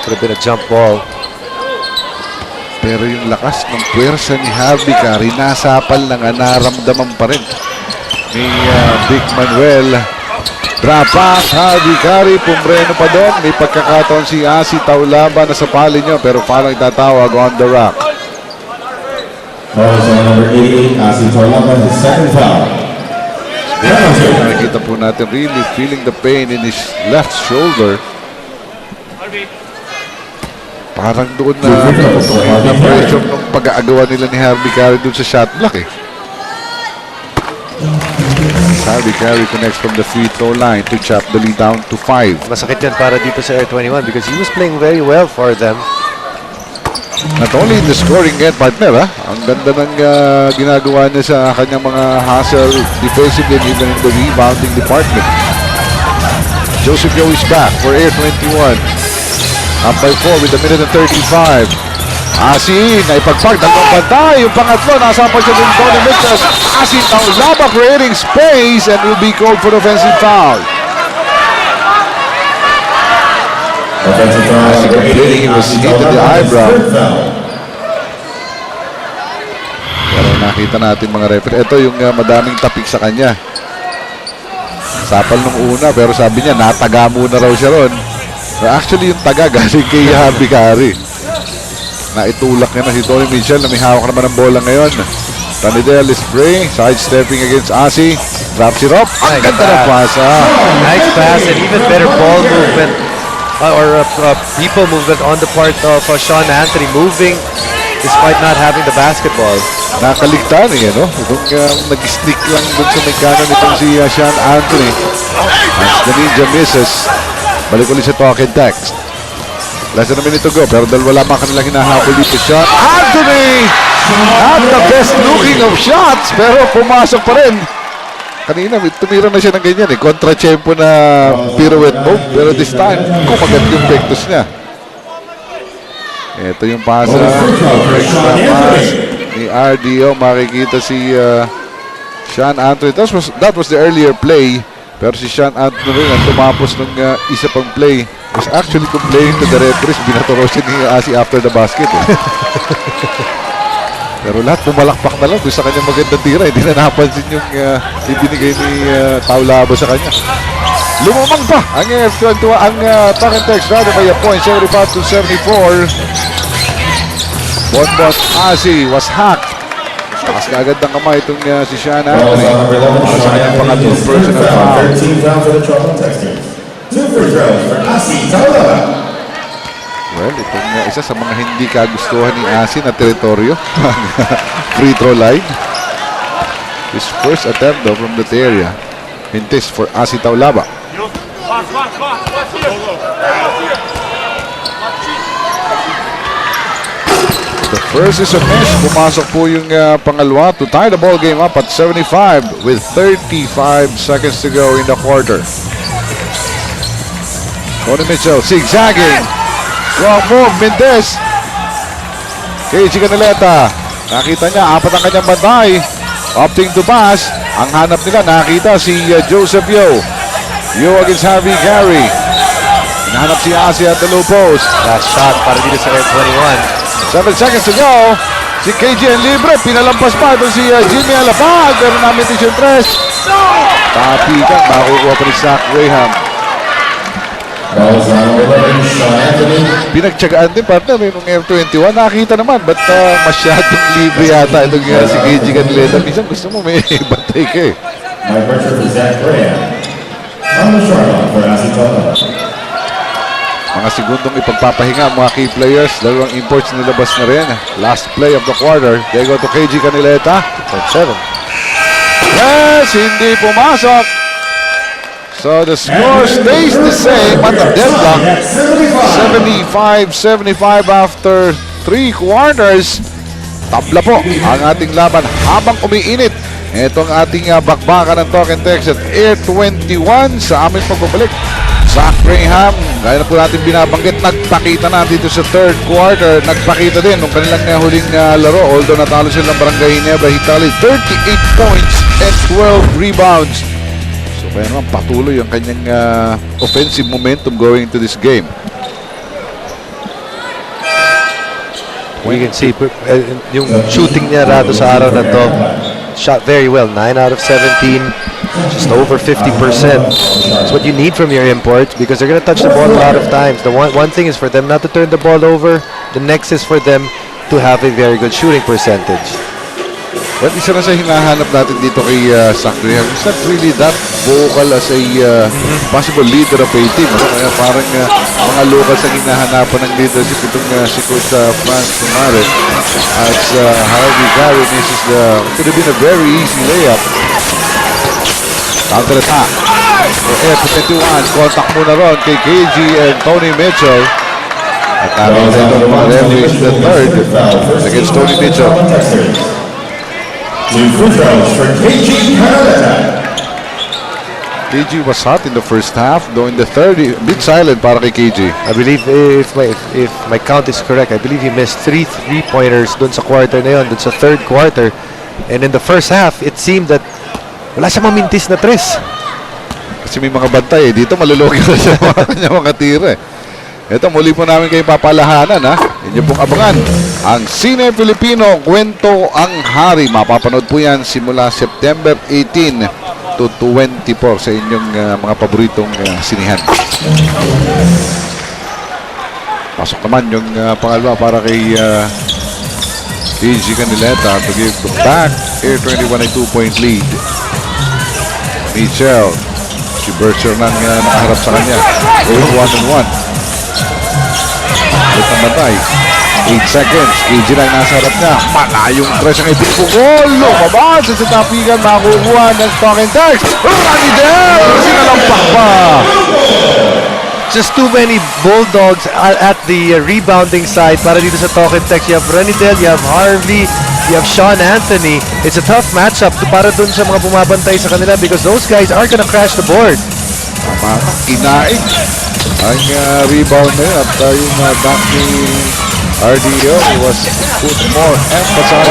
Could have been a jump ball. Pero yung lakas ng puwersa ni Harvey Carey, nasapal na nga, naramdaman pa rin ni Vic Manuel. Drop pass, Harvey Carey, pumreno pa doon. May pagkakataon si Asi Taulaba na sa pali nyo, pero parang itatawag on the rack. Number 88, Asi Taulaba, his second foul. Nakikita po natin really feeling the pain in his left shoulder. Parang doon na pressure ng pag-aagawa nila ni Harvey Carey doon sa shot block eh. Harvey Carey connects from the free throw line to chop the lead down to 5. Masakit yan para dito sa Air21 because he was playing very well for them. Not only in the scoring end, partner, ang ganda ng ginagawa niya sa kanyang mga hustle defensively and even in the rebounding department. Joseph Yo is back for Air21. Up by 4 with a minute and 35. Asi, naipagpag, dalawang bantay. Yung pangatlo, nasapag siya din Tony Mitchell. Asi, Taulaba creating space and will be called for offensive foul. Asi completing, he was hit in the eyebrow. Pero nakita natin mga referee. Ito yung madaming tapik sa kanya. Sapal nung una, pero sabi niya, nataga muna raw siya ron. Pero actually, yung taga galing kay Harvey Carey. Naitulak niya na si Tony Mitchell na may hawak naman ng bola ngayon. Tanidel is free, sidestepping against Asi. Drops it up. Ang ganda ng pasa. Nice pass and even better ball movement or people movement on the part of Sean Anthony, moving despite not having the basketball. Nakaligtaan no? Itong nag-stick lang dun sa may kanan itong si Sean Anthony. As the ninja misses, balik ulit sa talk and text. Less than a minute to go, pero dalawa lamang kanilang hinahabol dito. Sean Anthony! Not the best looking of shots, pero pumasok pa rin. Kanina, tumira na siya ng ganyan kontra-tempo na pirouette move, pero this time, kumagat yung vectors niya. Ito yung pasa. Extra pass ni RDO. Makikita si Sean Anthony. That was the earlier play, pero si Sean Anthony rin ang tumapos ng isa pang play. Was actually complaining to the referees, binatoro siya ni Asi after the basket. Pero lahat pumalakpak na lang doon sa kanyang magandang tira. Hindi na napansin yung ibinigay ni Taulaba sa kanya. Lumamang pa ang F21, ang talk and text rather by a point, 75-74. Bonbon Asi was hacked. Takas kaagad ng kamay itong si Sean Anthony. Sa kanyang pangatlong personal foul. 13 foul for the trouble texters. 2 free throws for Asi Taulaba. Well, itong isa sa mga hindi kagustuhan ni Asi na teritoryo. Free throw line. His first attempt though from that area. Hintis for Asi Taulaba. The first is a miss. Pumasok po yung pangalawa to tie the ball game up at 75 with 35 seconds to go in the quarter. Tony Mitchell zigzagging. Wrong move, Mendez. KG Canileta. Nakita niya, apat ang kanyang bantay. Opting to pass. Ang hanap nila, nakita si Joseph Yo. Yo against Harvey Gary. Hinahanap si Asi at the low post. Last shot para dito sa Air 7 21. seconds to go. Si KG ang libre. Pinalampas pa ito si Jimmy Alapag. Pero namin ito yung 3. Tapikan. Makukuha pa ni Zach Graham. Pinagtsagaan din partner yung Air21. Nakita naman. Ba't masyadong libre yata itong si KG Canileta. Minsan gusto mo may batay ka eh. My pressure is Zach Graham. On the short line for Acetona. Mga segundong ipagpapahinga mga key players. Dalawang imports nilabas na rin. Last play of the quarter. They go to KG Canileta. 7. Yes, hindi pumasok. So the score stays the same at the deadlock. 75-75 after 3 quarters. Tabla po ang ating laban habang umiinit. Ito ang ating bakbakan ng Talk and Text at Air 21 sa aming pagbabalik. Zach Graham, gaya na po natin binabanggit, nagpakita na dito sa third quarter. Nagpakita din nung kanilang huling laro. Although natalo silang Barangay Ginebra, he tallied 38 points and 12 rebounds. So kaya naman patuloy ang kanyang offensive momentum going into this game. We can see yung shooting niya rado sa araw na to. Shot very well, 9 out of 17, just over 50%. That's what you need from your imports because they're going to touch the ball a lot of times. The one thing is for them not to turn the ball over. The next is for them to have a very good shooting percentage. Well, isa na sa hinahanap natin dito kay Zach Graham. He's not really that vocal as a possible leader of a team. Kaya parang mga locals ang hinahanapan ng leadership itong si Coach Franz Tumare. As Harvey Gary misses could have been a very easy layup. Counter attack. Air 21. Contact muna ron kay KG and Tony Mitchell. At namin na itong mga referees the third against Tony Mitchell. 2 free throws for KG Canileta. KG was hot in the first half, though in the third, a bit silent para kay KG. I believe if my count is correct, I believe he missed 3 3-pointers dun sa quarter na yun, dun sa third quarter. And in the first half, it seemed that wala siyang mamintis na 3. Kasi may mga bantay eh. Dito malulugi na siya mga tira eh. Ito, muli po namin kayo papalahanan ha. Inyo pong abangan ang Sine Filipino Kwento ang Hari. Mapapanood po yan simula September 18 to 24 sa inyong mga paboritong sinihan. Pasok naman yung pangalawa para kay KG Canileta to give back Air 21 ay 2-point lead. Mitchell, si Bercher nang nakaharap sa kanya. 1-on-1. Ito ang batay. 8 seconds. KG lang nasa harap niya. Malayong 3 ang ipinpukol. Lumabas sa tapigan. Makukuha ng Talk and Text. Rani Del! Sinalampak pa. Just too many Bulldogs at the rebounding side para dito sa Talk and Text. You have Renidel, you have Harvey, you have Sean Anthony. It's a tough matchup para dun sa mga bumabantay sa kanila because those guys are gonna crash the board. Inaig ang rebound na yun. At yung back ni RDO was put more emphasis.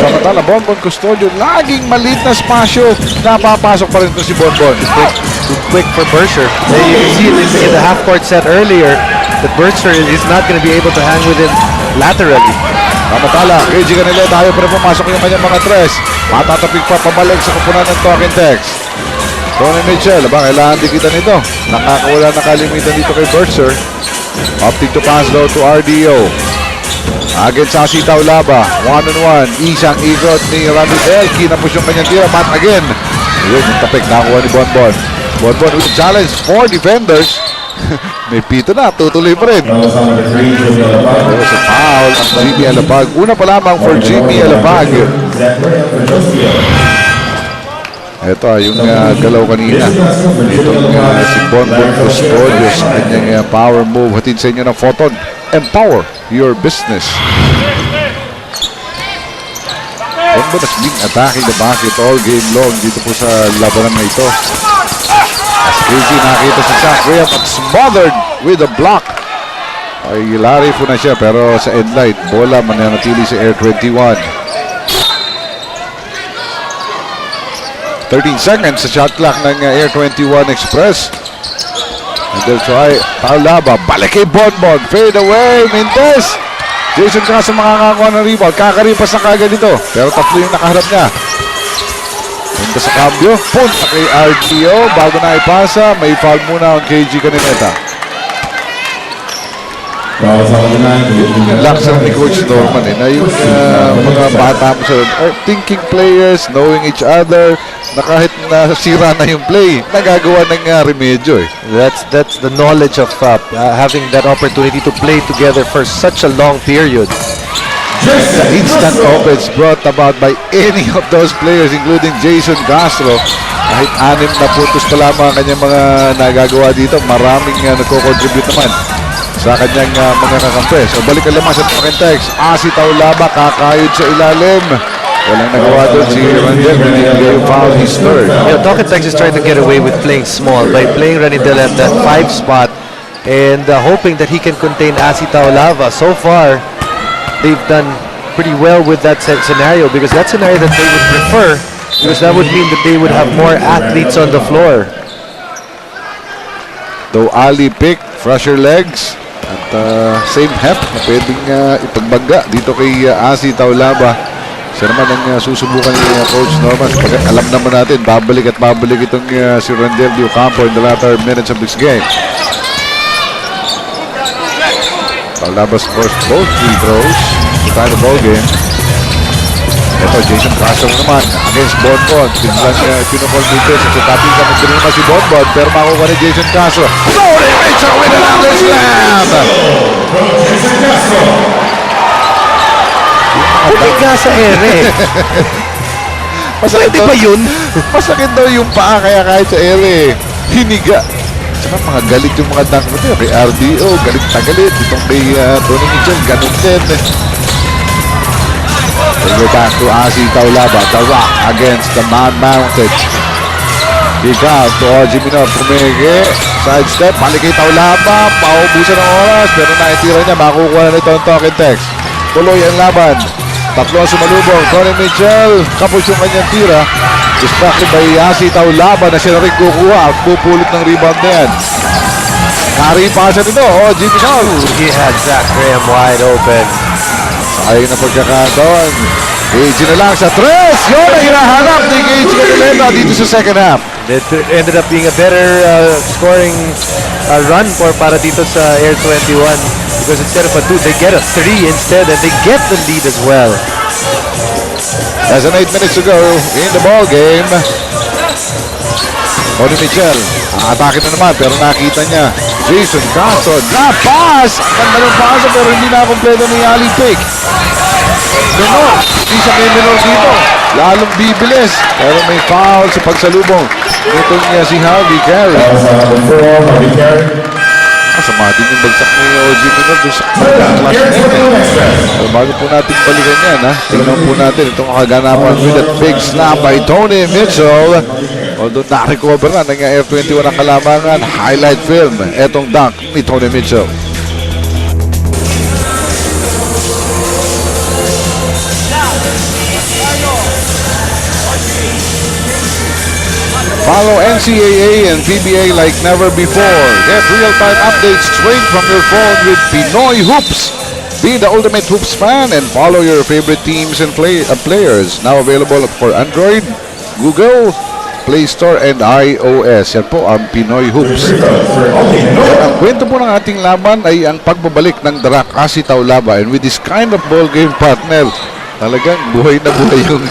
Samantala, Bonbon Custodio, laging maliit na spasyo. Napapasok pa rin ito si Bonbon. Too quick for Bercher. You can see it in the half-court set earlier that Bercher is not going to be able to hang with him laterally. Samantala, KG Canileta, ayaw pa rin pumasok yung kanyang mga 3. Matatapig pa pabalik sa kupunan ng Talk and Text. Tony Mitchell, kailangan dikita nito. Nakakawala na kalimitan dito kay Bercher. Opting to pass low to RDO. Against sa Sitaw Laba. 1-on-1. Isang ikot ni Ramidel. Kinapos yung kanyang tira. Mat again. Yun, yung tapik. Nakuha ni Bonbon. Bonbon with challenge. 4 defenders. May pito na. Tutuloy pa rin. There was a foul at Jimmy Alapag. Una pa lamang for Jimmy Alapag. Ito yung galaw kanina. Itong si Bonbon Custodio sa kanyang power move. Hatid sa inyo ng photon. empower your business. Bonbon has been attacking the basket all game long dito po sa labanan na ito. As crazy nakita si Zach Graham at smothered with a block. Ay lari po na siya pero sa end line, bola mananatili si Air21. 13 seconds sa shot clock ng Air21 Express. And they'll try. Taulaba, balik kay Bonbon. Fade away, Mendez. Jason Caso makakakuha ng rebound. Kakaripas na kagad dito. Pero tatlo yung nakaharap niya. Punta sa cambio. Punta kay RGO. Bago na ipasa, may foul muna ang KG Canineta. Lakas ni Coach Norman na yung mga bata mo sa thinking players, knowing each other, na kahit nasira na yung play, nagagawa ng remedyo. That's the knowledge of having that opportunity to play together for such a long period. The instant offense brought about by any of those players, including Jason Castro. Kahit 6 na puntos pa lamang ang kanyang mga nagagawa dito, maraming nagko-contribute naman sa kanyang mga kakampi. So balik ang lamang sa Talking Text. Si Taulaba kakayod sa ilalim. Walang nagawa doon si Randel. Binibigay yung foul, his third. Talking Text is trying to get away with playing small by playing Ranidel at that 5 spot and hoping that he can contain Asi Taulava. So far, they've done pretty well with that scenario because that scenario that they would prefer, because that would mean that they would have more athletes on the floor. Though Ali picked fresher legs at same hep na pwedeng ipagbangga dito kay Asi Taulaba. Siya naman ang susubukan ni Coach Norman. Alam naman natin, babalik at babalik itong si Randel Di Ocampo in the latter minutes of this game. Taulaba scores both free throws to tie the ball game. Ito, Jason Castro naman against Bonbon. Pinlang pinukol dito sa taping kami din naman si Bonbon pero makukuha ni Jason Castro. Floating Rachel with another slam! Pwede nga sa ere. Masakit Pwede ba yun? Masakit daw yung paa kaya kahit sa ere. Hiniga. Saka mga galit yung mga dunk mo dito. Kay RDO, galit na galit. Itong kay Tony Mitchell, ganun din. We'll go back to Asi Taulaba. The Rock against the Man Mounted. Kick out to Oji Minor. Pumege. Sidestep. Balik kay Taulaba. Paubusan ng oras. Pero naitira niya. Makukuha na nito ang Talking Text. Tuloy ang laban. Tatlo ang sumalubong. Tony Mitchell. Kapos yung kanyang tira. Distracted by Asi Taulaba na siya na rin kukuha at pupulot ng rebound na yan. Naripasan ito. Oji Minor. He had Zach Graham wide open. Ay na pagkakataon. Gage na lang sa 3. Yun ang hinahanap ni Gage Canilena dito sa second half. It ended up being a better scoring run para dito sa Air21 because instead of a 2, they get a 3 instead and they get the lead as well. Less than 8 minutes to go in the ball game. Tony Mitchell, atake na naman pero nakita niya. Jason Castro, drop pass! Ang ganda ng pass pero hindi na kompleto ni Ali Pick. Menor, hindi siya may menor dito. Lalong bibilis pero may foul sa pagsalubong. Ito niya si Harvey Carey. Masama din yung bagsak ni OG Menor doon sa pero bago po natin balikan yan, tingnan po natin itong kaganapan with that big snap by Tony Mitchell. Although na-recover na ng Air21 ang kalamangan, highlight film, etong dunk ni Tony Mitchell. Follow NCAA and PBA like never before. Get real-time updates straight from your phone with Pinoy Hoops. Be the ultimate hoops fan and follow your favorite teams and players. Now available for Android, Google Play Store and iOS. Yan po ang Pinoy Hoops. Ang kwento po ng ating laban ay ang pagbabalik ng Darak Asi Taulaba. And with this kind of ball game partner, talagang buhay na buhay yung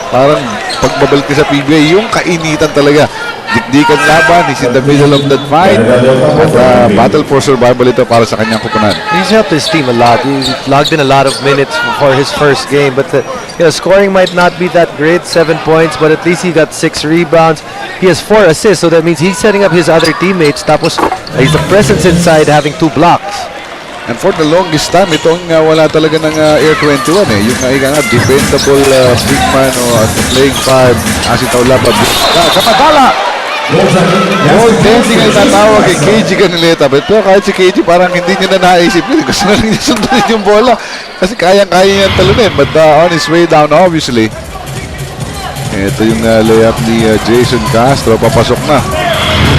parang pagbabalik sa PBA. Yung kainitan talaga. Dikdikan laban. He's in the middle of that fight. At battle for survival ito para sa kanyang kupunan. He's helped his team a lot. He logged in a lot of minutes for his first game, but the scoring might not be that great, 7 points, but at least he got 6 rebounds. He has 4 assists, so that means he's setting up his other teammates. Tapos, he's the presence inside having 2 blocks. And for the longest time, itong wala talaga ng Air21 eh. Yung ika nga, dependable big man o playing five. Asitaw labab. Kamadala! Goal tending ay tatawag kay KG Canileta. Pero kahit si KG parang hindi niya na naisip yun. Gusto na lang niya sundunin yung bola. Kasi kayang-kaya niya talunin. But on his way down, obviously. Ito yung layup ni Jason Castro. Papasok na.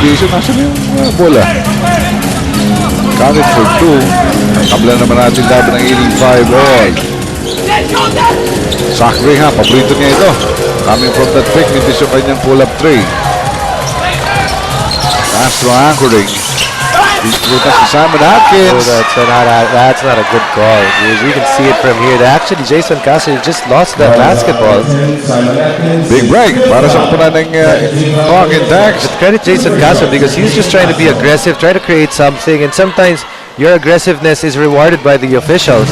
Jason, nasa na yung bola? Counted for 2. Kabla naman natin laban ng 85 all. Zach Graham, paborito niya ito. Coming from that pick, mintis yung kanyang pull-up tray. Castro anchoring. Dito si Simon Atkins. Oh, that's not a good call. We can see it from here. Actually, Jason Castro just lost that basketball. Big break para sa kupunan ng Talk and Text. But credit Jason Castro because he's just trying to be aggressive, try to create something, and sometimes your aggressiveness is rewarded by the officials.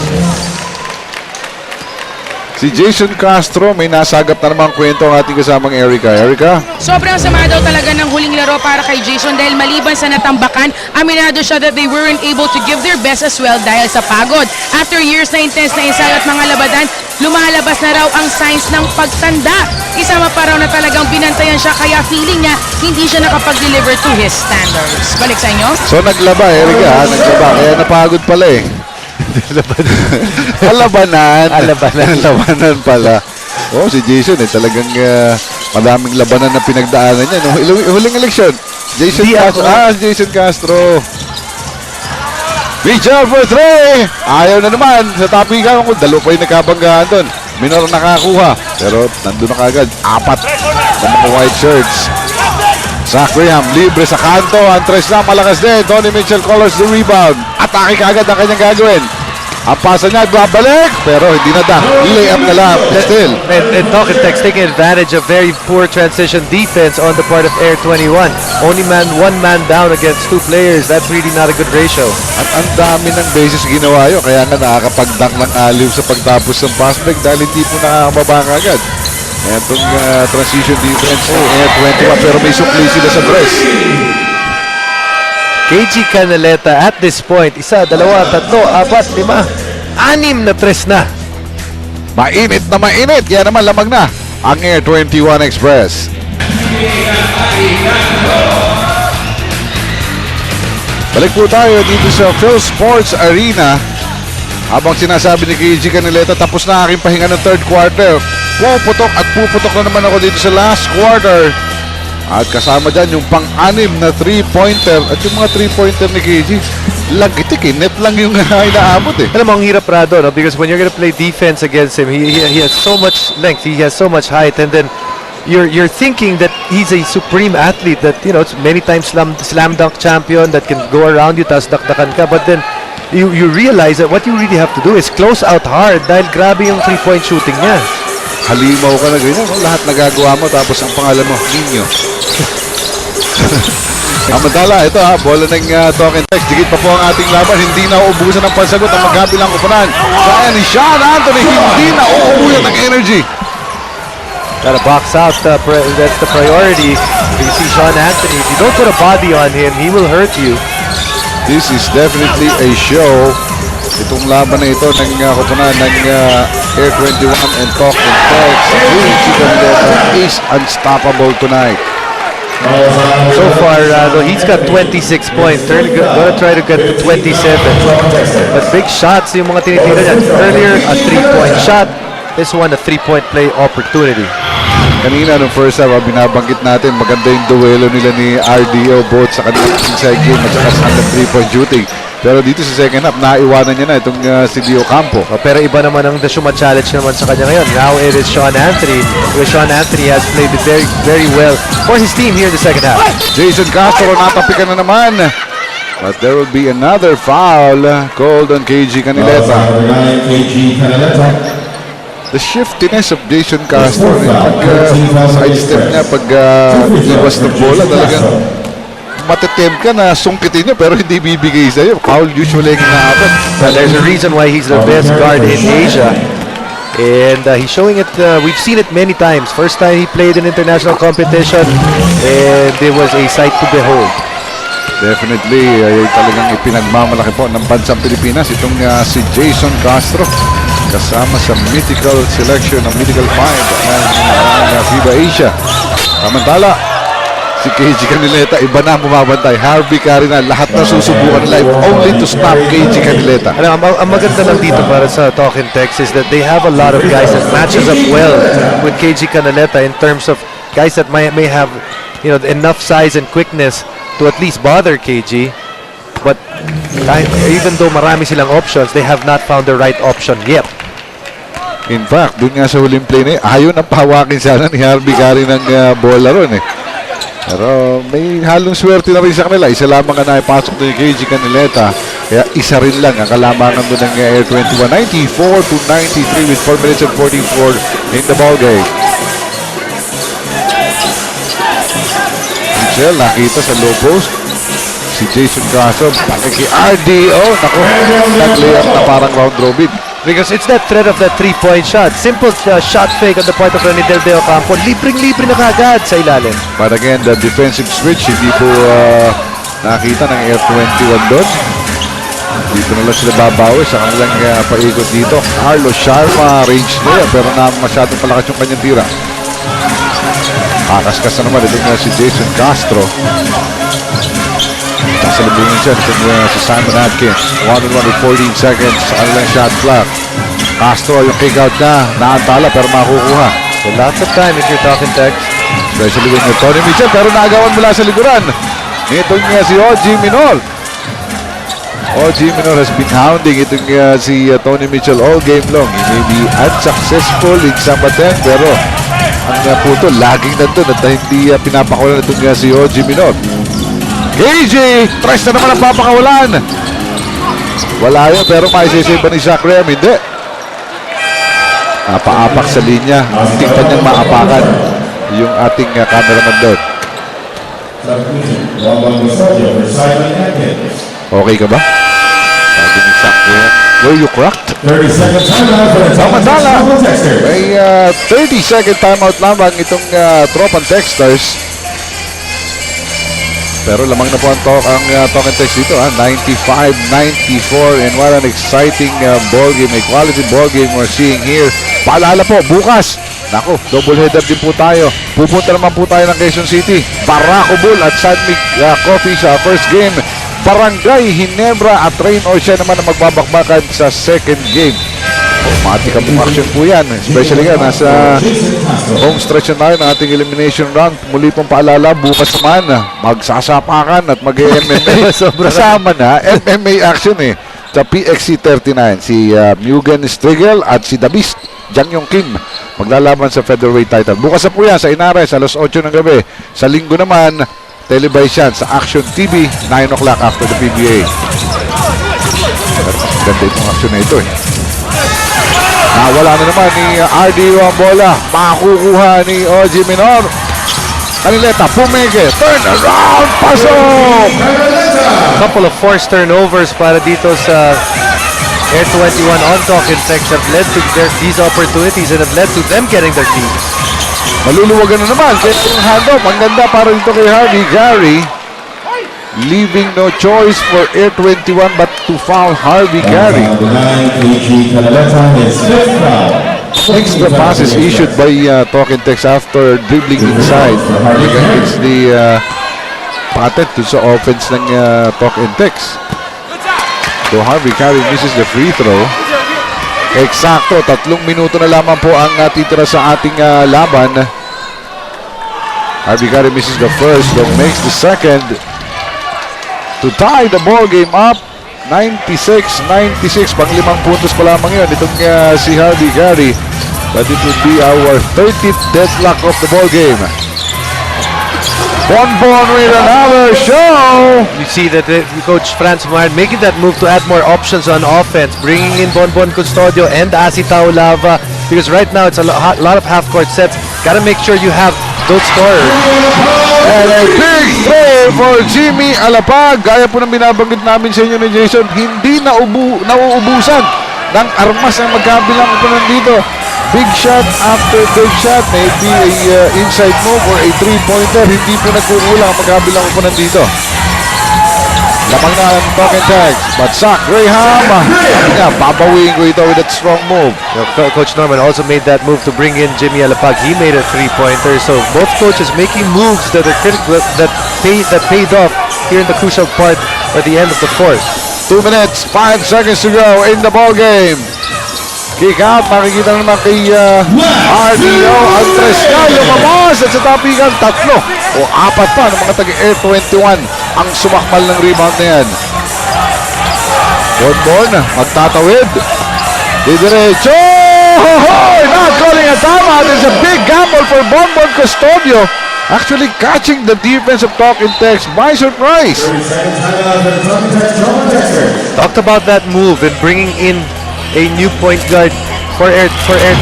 Si Jason Castro, may nasagap na namang kwento ang ating kasamang Erica. Erica? Sobrang sama daw talaga ng huling laro para kay Jason dahil maliban sa natambakan, aminado siya that they weren't able to give their best as well dahil sa pagod. After years na intense na isang at mga labadan, lumalabas na raw ang signs ng pagtanda. Isama pa raw na talagang binantayan siya kaya feeling niya hindi siya nakapag-deliver to his standards. Balik sa inyo? So naglaba, Erica. Naglaba. Kaya napagod pala eh. Labanan. Labanan pala. Oh, si Jason eh talagang madaming labanan na pinagdaanan niya. No? Huling eleksyon. Jason Castro. Reach out for 3. Ayaw na naman. Sa tapikan ko, dalo pa yung nakabanggahan doon. Minor nakakuha. Pero nandun na kagad. 4 ng mga white shirts. Zach Graham, libre sa kanto. Antres na, malakas din. Tony Mitchell colors the rebound. Atake kagad ang kanyang gagawin. Ang pasa niya, babalik. Pero hindi na da. Layup na lang. Still. And Talk and Text taking advantage of very poor transition defense on the part of Air21. Only one man down against 2 players. That's really not a good ratio. At ang dami ng beses ginawa yun. Kaya nga nakakapagdunk ng aliw sa pagtapos ng pass break dahil hindi po nakakababa kagad. Itong transition defense Air21 pero may sukli sila sa press. KG Canileta at this point, 1, 2, 3, 4, 5, 6 na 3 na. Mainit na mainit. Yan naman lamang na ang Air21 Express. Balik po tayo dito sa Phil Sports Arena. Habang sinasabi ni KG Canileta, tapos na aking pahinga ng third quarter. Puputok at puputok na naman ako dito sa last quarter. At kasama dyan yung pang-anim na 3-pointer. At yung mga 3-pointer ni KG, lagitik eh. Net lang yung inaabot eh. Alam mo, ang hirap Rado, no? Because when you're gonna play defense against him, he has so much length, he has so much height, and then you're thinking that he's a supreme athlete that, you know, it's many times slam dunk champion that can go around you, tas dakdakan ka, but then you realize that what you really have to do is close out hard dahil grabe yung 3-point shooting niya. Halimaw ka na ganyan. Lahat nagagawa mo tapos ang pangalan mo, Ninyo. Amantala, ito bola ng Talk and Text. Digit pa po ang ating laban. Hindi na uubusan ng pansagot ang magkabilang kupunan. Kaya ni Sean Anthony, hindi na uubusan ng energy. Gotta box out, that's the priority. You see Sean Anthony, if you don't put a body on him, he will hurt you. This is definitely a show. Itong laban na ito ng kupunan ng Air21 and Talk and Text. KG Canileta is unstoppable tonight. So far, he's got 26 points. Gonna try to get to 27. But big shots yung mga tinitira niya. Earlier, a 3-point shot. This one, a 3-point play opportunity. Kanina nung first half, binabanggit natin, maganda yung duelo nila ni RDO both sa kanilang inside game at saka sa kanilang 3-point shooting. Pero dito sa second half, naiwanan niya na itong si Dio Campo. Pero iba naman ang Dashuma challenge naman sa kanya ngayon. Now it is Sean Anthony. Because Sean Anthony has played it very, very well for his team here in the second half. Jason Castro, natapikan na naman. But there will be another foul called on KG Canileta. The shiftiness of Jason Castro, pag-sidestep niya, pag-iwas ng bola, talagang matitempt ka na sungkitin niya pero hindi bibigay sa'yo. Foul usually ang inaabot. Well, there's a reason why he's the best guard in Asia. And he's showing it, we've seen it many times. First time he played in international competition, and it was a sight to behold. Definitely, talagang ipinagmamalaki po ng bansang Pilipinas itong si Jason Castro kasama sa mythical selection ng mythical find ng FIBA Asia. Samantala, si KG Canileta, iba na bumabantay. Harvey Carina, lahat na susubukan live only to stop KG Canileta. Ang maganda lang dito para sa Talk in Text is that they have a lot of guys that matches up well with KG Canileta in terms of guys that may have, you know, enough size and quickness to at least bother KG. But even though marami silang options, they have not found the right option yet. In fact, dun nga sa huling play na ayaw na pahawakin sana ni Harvey Carina ng bola ron eh. Pero may halong swerte na rin sa kanila. Isa lamang nga naipasok doon yung KG Canileta. Kaya isa rin lang ang kalamangan doon ng Air21. 94-93 with 4 minutes and 44 in the ball game. Michelle nakita sa low post. Si Jason Castro, palagi RDO. Naku, nag-layup na parang round robin. Because it's that threat of that three-point shot. Simple shot fake on the part of Renidel de Ocampo. Libreng-libre na kagad sa ilalim. But again, the defensive switch, hindi po nakita ng Air21 doon. Dito na lang sila babawi sa kanilang paikot dito. Carlos Sharma, range nila, pero na masyadong palakas yung kanyang tira. Kakaskas na naman ito nga si Jason Castro. Kasalubungin siya si Simon Atkins. 1-1 with 14 seconds sa kanilang shot clock. Castro yung kick out na. Naantala pero makukuha. So lots of time if you're talking text. Especially with Tony Mitchell. Pero naagawan mula sa likuran. Itong nga si OG Minor. OG Minor has been hounding itong si Tony Mitchell all game long. He may be unsuccessful in some attempt. Pero ang puto laging nandun at hindi pinapakawalan itong nga si OG Minor. KG, tres na naman ang papakawalan. Wala yun, pero maisisave ba ni Zach Graham? Hindi. Napaapak sa linya. Hindi pa niyang maapakan yung ating cameraman doon. Okay ka ba? Sabi ni Zach Graham, were you cracked? 30 seconds timeout for the Samantala, Texters. may 30-second timeout lamang itong Tropang Texters. Pero lamang na po ang talk and text dito. 95-94 and what an exciting ball game. A quality ball game we're seeing here. Paalala po, bukas. Naku, double header din po tayo. Pupunta naman po tayo ng Quezon City. Barako Bull at San Mig Coffee sa first game. Barangay Ginebra at Rain Ocean naman ang magbabakbakan sa second game. Automatic ang action po yan. Especially nga, nasa home stretch na tayo ng ating elimination round. Muli pong paalala, bukas naman, magsasapakan at mag-MMA. Kasama na, MMA action eh. Sa PXC 39, si Mugen Strigel at si The Beast, Jang Yong Kim, maglalaban sa featherweight title. Bukas na po yan sa Inares, alas 8 ng gabi. Sa linggo naman, televise yan sa Action TV, 9 o'clock after the PBA. Pero mas ganda itong action na ito eh. Wala na naman ni RDO ang bola. Makukuha ni OG Minor. Canileta, pumeke. Turn around. Pasok! Couple of forced turnovers para dito sa Air21 on talk in text have led to these opportunities and have led to them getting their teams. Maluluwagan na naman. Kaya yung handoff. Ang ganda para dito kay Harvey Gary. Leaving no choice for Air21 but to foul Harvey Gary. Extra pass is issued by Talk and Text after dribbling inside. It's the patent to sa offense ng Talk and Text. So Harvey Gary misses the free throw. Eksakto, 3 minuto na lamang po ang titira sa ating laban. Harvey Gary misses the first, but makes the second to tie the ball game up. 96-96, pang 5 puntos pa lamang yun. Itong si Harvey Gary. But it would be our 30th deadlock of the ball game. Bonbon with another show. You see that Coach Franz Mayer making that move to add more options on offense, bringing in Bonbon Custodio and Asitao Lava, because right now it's a lot of half-court sets. Gotta make sure you have those scorers. And a big throw for Jimmy Alapag. Gaya po ng binabanggit namin sa inyo ni Jason, hindi nauubusan ng armas ang magkabilang oponan dito. Big shot after big shot, maybe a inside move or a three-pointer. Hindi po nagkukulang ang magkabilang oponan dito. Lamang na ang token tags. Bagsak, Graham. Sabi nga, babawiin ko ito with that strong move. Coach Norman also made that move to bring in Jimmy Alapag. He made a three-pointer. So both coaches making moves that are critical, that paid off here in the crucial part at the end of the fourth. 2 minutes, 5 seconds to go in the ball game. Kick out, makikita naman kay RDO. Andres na lumabas at sa tapigan, 3 o 4 pa ng mga taga-Air21 ang sumakmal ng rebound na yan. Bonbon, magtatawid. Didiretso! Not calling a timeout. It's a big gamble for Bonbon Custodio. Actually catching the defense of Talking Tex by surprise. Talked about that move and bringing in a new point guard for Air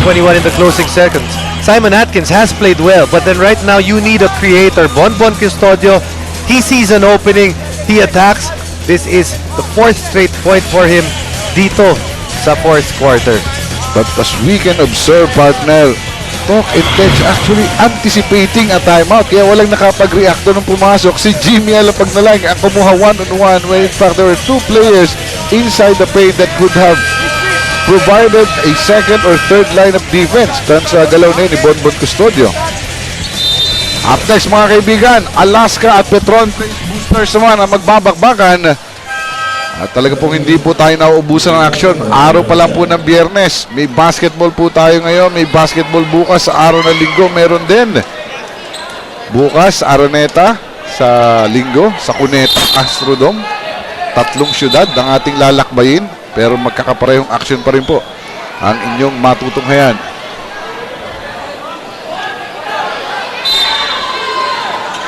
21 in the closing seconds. Simon Atkins has played well, but then right now you need a creator. Bonbon Custodio, he sees an opening, he attacks. This is the 4th straight point for him dito sa 4th quarter. But as we can observe, partner, Talking Tex actually anticipating a timeout. Kaya walang nakapag-react nung pumasok. Si Jimmy Alapag na lang ang kumuha one-on-one. Where in fact there were 2 players inside the paint that could have provided a second or third line of defense dahil sa galaw na yun ni Bonbon Custodio. Up next mga kaibigan, Alaska at Petron Boosters naman ang magbabakbakan. At talaga pong hindi po tayo nauubusan ng aksyon. Araw pa lang po ng Biyernes. May basketball po tayo ngayon. May basketball bukas sa araw ng Linggo. Meron din. Bukas, Araneta sa Linggo, sa Cuneta, Astrodome. 3 syudad ang ating lalakbayin. Pero magkakaparehong action pa rin po ang inyong matutunghayan.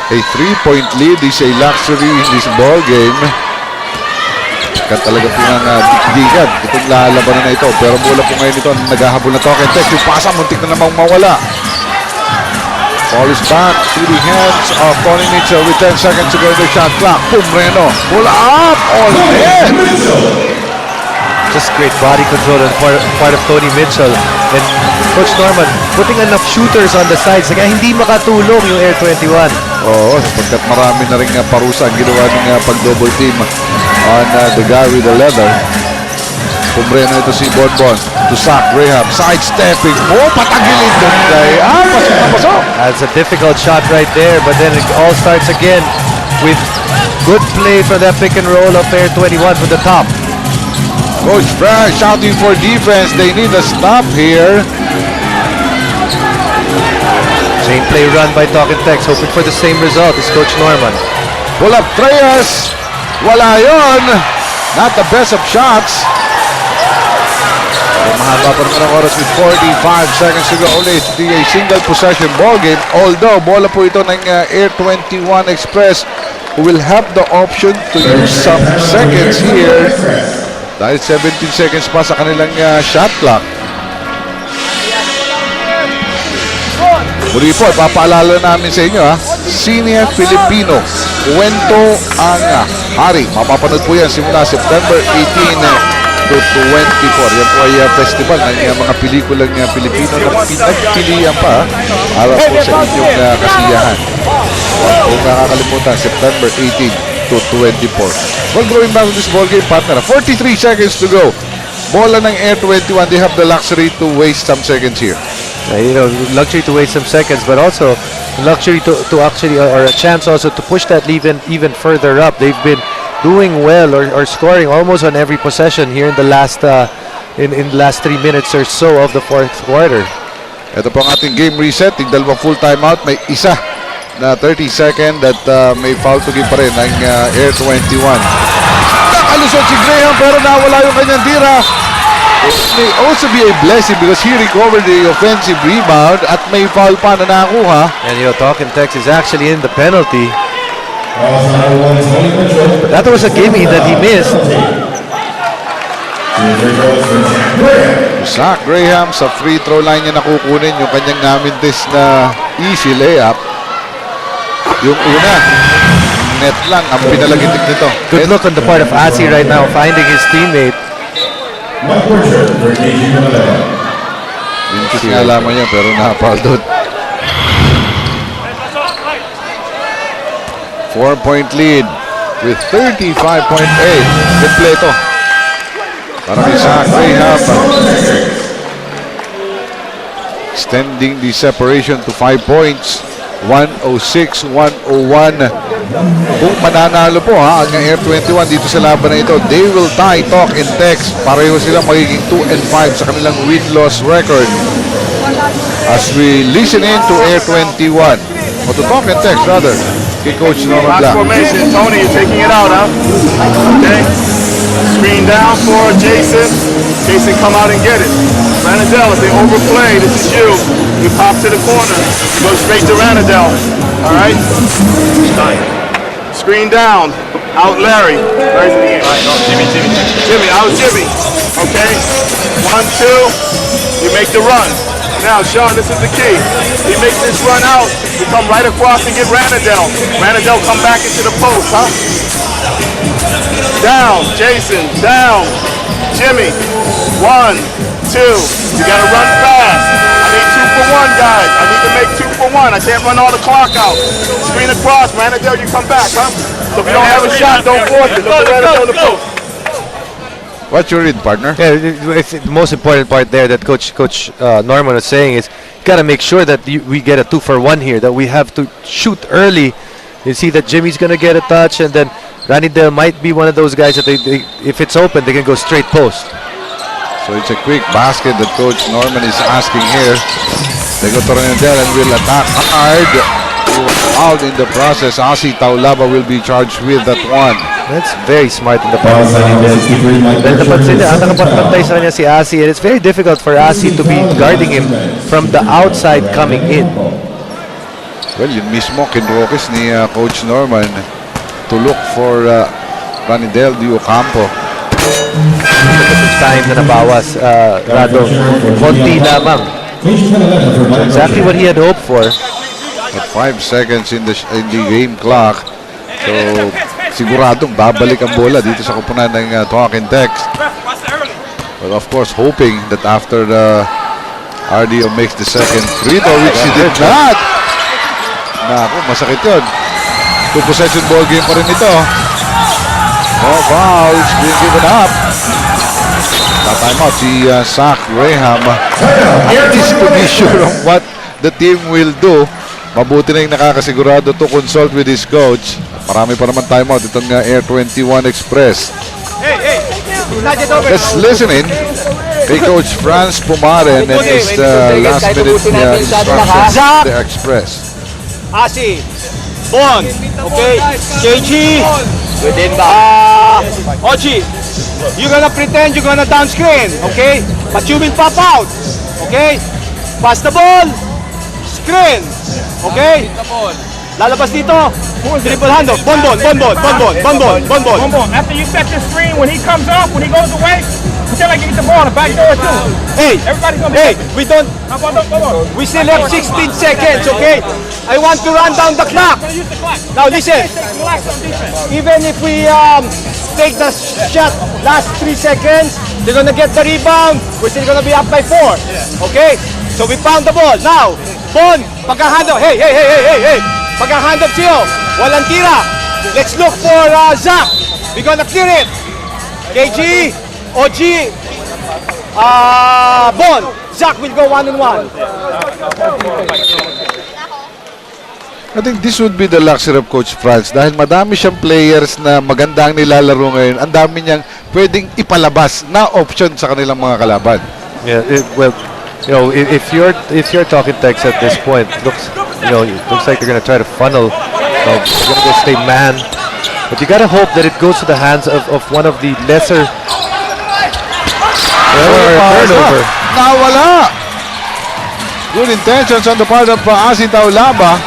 A 3-point lead is a luxury in this ball game. Kan talaga po ng dikdikan itong lalabanan na ito. Pero bola po ngayon ito naghahabol na Talking Tex. Yung pasa, muntik na namang mawala. Ball is back to the hands of Tony Mitchell with 10 seconds to go in the shot clock. Pumreno. Pull up. All in. Just great body control on part of Tony Mitchell. And Coach Norman putting enough shooters on the sides kaya hindi makatulong yung Air 21. Oo, sapagkat marami na rin parusa ang ginawa ng pag-double team on the guy with the leather. Pumreno ito si Bonbon to sack Graham. Sidestepping. Oh, patagilid doon kay. Pasok na pasok. That's a difficult shot right there, but then it all starts again with good play for that pick and roll of Air 21 from the top. Coach Brad shouting for defense. They need a stop here. Same play run by Talking Tex, hoping for the same result as Coach Norman. Pull up Treyas. Wala yun. Not the best of shots. Mahaba pa naman ang oras with 45 seconds to go. Ulit a single possession ball game. Although, bola po ito ng Air 21 Express who will have the option to use some seconds here. Dahil 17 seconds pa sa kanilang shot clock. Muli po, papaalala namin sa inyo Senior Filipino Kwento ang Hari. Mapapanood po yan simula September 18 to 24. Yan po ay festival ng mga pelikulang Pilipino na pinagpilihan pa para po sa inyong kasiyahan. Kung nakakalimutan, September 18 to 24. Well, going back to this ball game, partner, 43 seconds to go. Bola ng Air 21, they have the luxury to waste some seconds here. Luxury to waste some seconds, but also luxury to actually, or a chance also to push that lead even further up. They've been doing well or scoring almost on every possession here in the last in the last 3 minutes or so of the 4th quarter. Ito po ang ating game reset. Tigdalawang full timeout. May isa na 30-second at may foul to give pa rin ng Air 21. Nakalusot si Graham pero nawala yung kanyang tira. It may also be a blessing because he recovered the offensive rebound at may foul pa na nakuha. And Talking Tex is actually in the penalty. But that was a gimme that he missed. Zach Graham sa free throw line niya nakukunin yung kanyang namintis na easy layup. Yung una, net lang ang pinalagitik nito. Good look on the part of Asi right now, finding his teammate. Mintis nga lamang niya pero nakapal doon. 4-point lead. with 35.8. Kompleto. Para kay Zach Rahab. Extending the separation to 5 points. 106-101. Kung mananalo po ha, ang Air21 dito sa laban na ito, they will tie talk and text. Pareho silang magiging 2-5 sa kanilang win-loss record. As we listen in to Air21. O to talk and text rather. Kay Coach Norman Black. Formation. Tony, you're taking it out, huh? Okay. Screen down for Jason. Jason, come out and get it. Ranadell, if they overplay, this is you. You pop to the corner. You go straight to Ranadell. All right? Screen down. Out Larry. Larry's in the air. All right, no, Jimmy. Jimmy, out Jimmy. Okay? 1-2. You make the run. Now, Sean, this is the key. He makes this run out. You come right across and get Ranadell. Ranadell come back into the post, huh? Down, Jason, down. Jimmy, 1, 2. You gotta run fast. I need 2 for 1, guys. I need to make 2 for 1. I can't run all the clock out. Screen across, Ranadell, you come back, huh? So if you don't have a shot, don't force it. Look at Ranadell in the post. What's your read, partner? Yeah, it's the most important part there that Coach Norman was saying is you got to make sure that we get a 2 for 1 here, that we have to shoot early. You see that Jimmy's going to get a touch, and then Ranidell might be one of those guys that if it's open, they can go straight post. So it's a quick basket that Coach Norman is asking here. They go to Ranidell and will attack hard. Out in the process, Asi Taulaba will be charged with that one. That's very smart in the pass. Dahil napansin niya, ang nakapantay sa kanya si Asi, and it's very difficult for Asi to be guarding him from the outside coming in. Well, yun mismo kinrokis ni Coach Norman to look for Ranidell Di Ocampo. Time na nabawas, Rado, konti lamang. Exactly what he had hoped for. At 5 seconds in the game clock. So, siguradong babalik ang bola dito sa kupunan ng talk and text. But of course, hoping that after RDO makes the second free throw, which he did not. Naku, masakit yun. 2-possession ball game pa rin ito. No fouls being given up. Time out si Zach Rahab. At least to be sure of what the team will do, mabuti na yung nakakasigurado to consult with his coach. Marami pa naman timeout itong Air21 Express. Let's listen in kay Coach Franz Pumaren and his last minute instructions to the Express. Asi, Bon, okay, JG, Ochi, you're gonna pretend you're gonna down screen, okay? But you will pop out, okay? Pass the ball, screen, okay? Lalabas dito, dribble handoff, bon. After you set the screen, when he comes up, when he goes away, pretend like you get the ball in the back door too. Hey, Everybody's gonna hey, we don't, How about no? we still have 16 seconds, okay? I want to run down the clock. Use the clock. Now listen, Relax on defense. even if we take the shot last 3 seconds, they're gonna get the rebound. We're still gonna be up by 4. Okay? So we found the ball. Now, Bon, pagka-handoff. Hey. Pagka-handoff siyo. Walang tira. Let's look for Zach. We're gonna clear it. KG, OG, Bon. Zach will go 1-on-1. I think this would be the luxury of Coach Franz dahil madami siyang players na maganda ang nilalaro ngayon. Ang dami niyang pwedeng ipalabas na option sa kanilang mga kalaban. Yeah, well, you know, if you're talking text at this point, looks like they're gonna try to funnel. They're gonna go stay man, but you gotta hope that it goes to the hands of one of the lesser. Turnover. Nawala. Good intentions on the part of Asi Taulaba.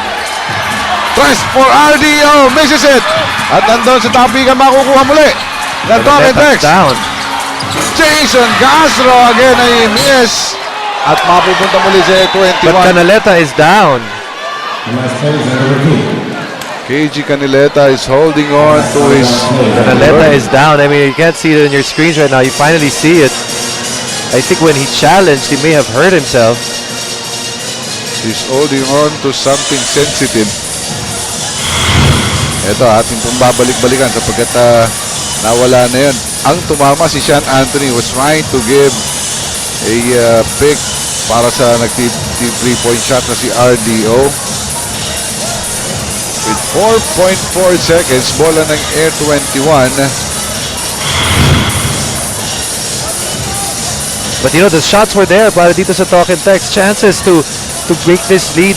Press for RDO. Misses it. At nandun sa tapikan makukuha muli. Talk and text. Down. Jason Castro again ay miss. At mapupunta muli sa But 21. Canaleta is down. KG Canileta is holding on to his... Canaleta is down. I mean, you can't see it on your screens right now. You finally see it. I think when he challenged, he may have hurt himself. He's holding on to something sensitive. Ito, ating pong babalik-balikan sapagkat nawala na yun. Ang tumama si Sean Anthony was trying to give a pick para sa nag-3-point shot na si RDO. With 4.4 seconds, bola ng Air21. But you know, the shots were there para dito sa talk and text. Chances to break this lead,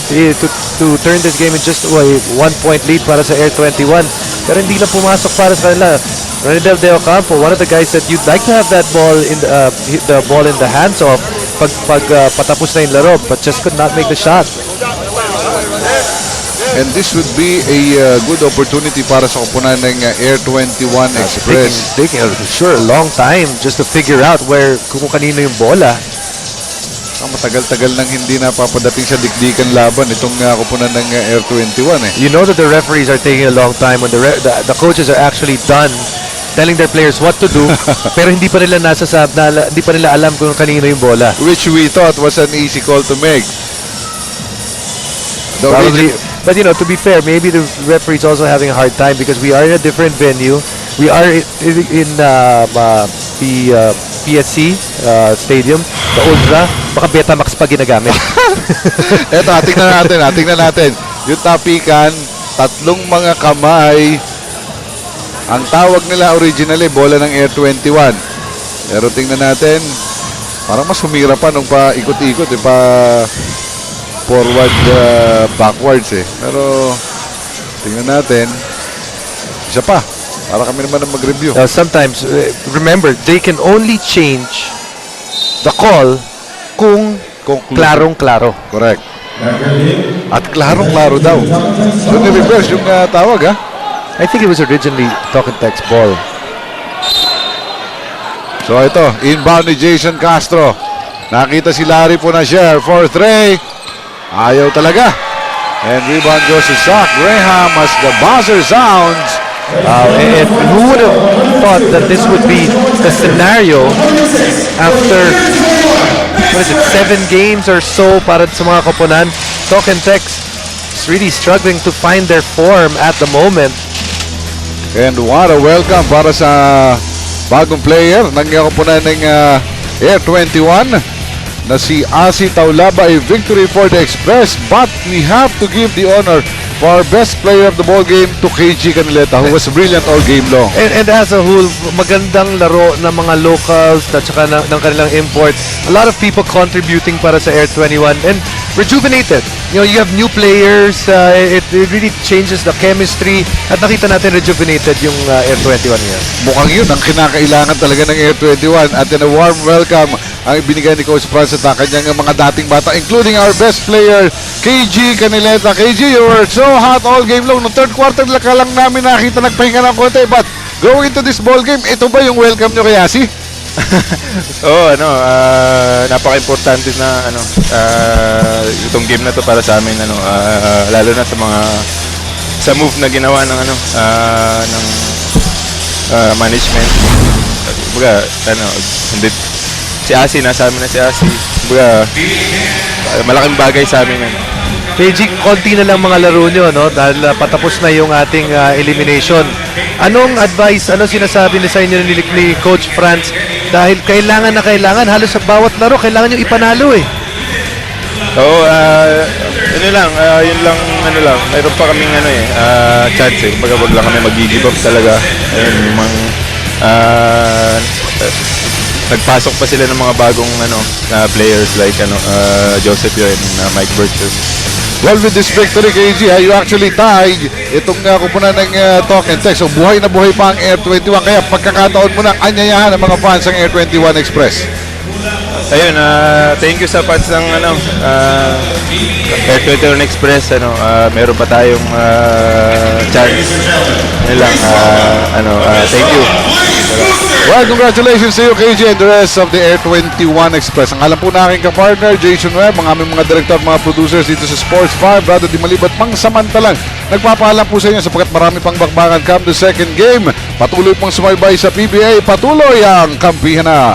to turn this game in just a 1-point lead para sa Air21. Pero hindi lang pumasok para sa kanila. Renadel De Ocampo, one of the guys that you'd like to have that ball in the ball in the hands of pag patapos na yung laro, but just could not make the shot. And this would be a good opportunity para sa kupunan ng Air21 Express. Taking a long time just to figure out kung kanino yung bola. Ang matagal-tagal nang hindi napapadating sa dikdikan laban itong kupunan ng Air21 eh. You know that the referees are taking a long time when the coaches are actually done telling their players what to do, pero hindi pa nila hindi pa nila alam kung kanino yung bola. Which we thought was an easy call to make. Probably, but you know, to be fair, maybe the referee's also having a hard time because we are in a different venue. We are in the PSC Stadium, the Ultra. Baka Betamax pa ginagamit. Eto, tingnan natin. Yung tapikan, tatlong mga kamay. Ang tawag nila originally, bola ng Air21. Pero tingnan natin, parang mas humira pa nung paikot-ikot, pa forward, backwards eh. Pero tingnan natin, isa pa, para kami naman mag-review. Sometimes, remember, they can only change the call kung klarong-klaro. Correct. At klarong-klaro daw. So, ni-reverse yung tawag, ha? I think it was originally talk and text ball. So, ito, inbound ni Jason Castro. Nakita si Larry po na share for 3. Ayaw talaga. And rebound goes to Zach Graham as the buzzer sounds. And who would have thought that this would be the scenario after, 7 games or so para sa mga koponan? Talk and text is really struggling to find their form at the moment. And what a welcome para sa bagong player ng koponan ng Air21 na si Asi Taulaba, a victory for the Express, but we have to give the honor for best player of the ball game to KG Canileta, who was brilliant all game long. And as a whole, magandang laro ng mga locals at saka ng kanilang imports. A lot of people contributing para sa Air21 and rejuvenated. You know, you have new players. It really changes the chemistry. At nakita natin rejuvenated yung Air21 niya. Mukhang yun ang kinakailangan talaga ng Air21. At in a warm welcome ang ibinigay ni Coach Franz sa kanyang mga dating bata, including our best player, KG Canileta. KG, you were so hot all game long. No third quarter ka lang namin nakita nagpahinga ng konti. But going into this ball game, ito ba yung welcome nyo kay Asi? Napaka-importante na itong game na to para sa amin, lalo na sa move na ginawa ng management. Kumbaga, hindi si Asi, nasa amin na si Asi. Kumbaga, malaking bagay sa amin yan. KG, konti na lang mga laro nyo, no? Dahil patapos na yung ating elimination. Anong advice, anong sinasabi sa inyo ni Coach Franz? Dahil kailangan halos sa bawat laro, kailangan nyo ipanalo eh. Oo, yun lang, mayroon pa kaming chance eh. Kumbaga, wag lang kami mag-give up talaga. Ayun, nagpasok pa sila ng mga bagong players like Joseph Yo and Mike Burcher. Well, with this victory, KG, you actually tied itong kupunan ng talk and text. So, buhay na buhay pa ang Air21. Kaya pagkakataon mo na anyayahan ng mga fans ng Air21 Express. Ayun, thank you sa fans ng Air21 Express. Meron pa tayong chance. Yun lang, thank you. Well, congratulations to you, KG, and the rest of the Air21 Express. Ang alam po na aking ka-partner, Jason Webb, ang aming mga director at mga producers dito sa Sports 5, Brother Di Malibat, pangsamantalang nagpapaalam po sa inyo sapagkat marami pang bakbakan come the second game. Patuloy pong sumaybay sa PBA, patuloy ang kampihan na.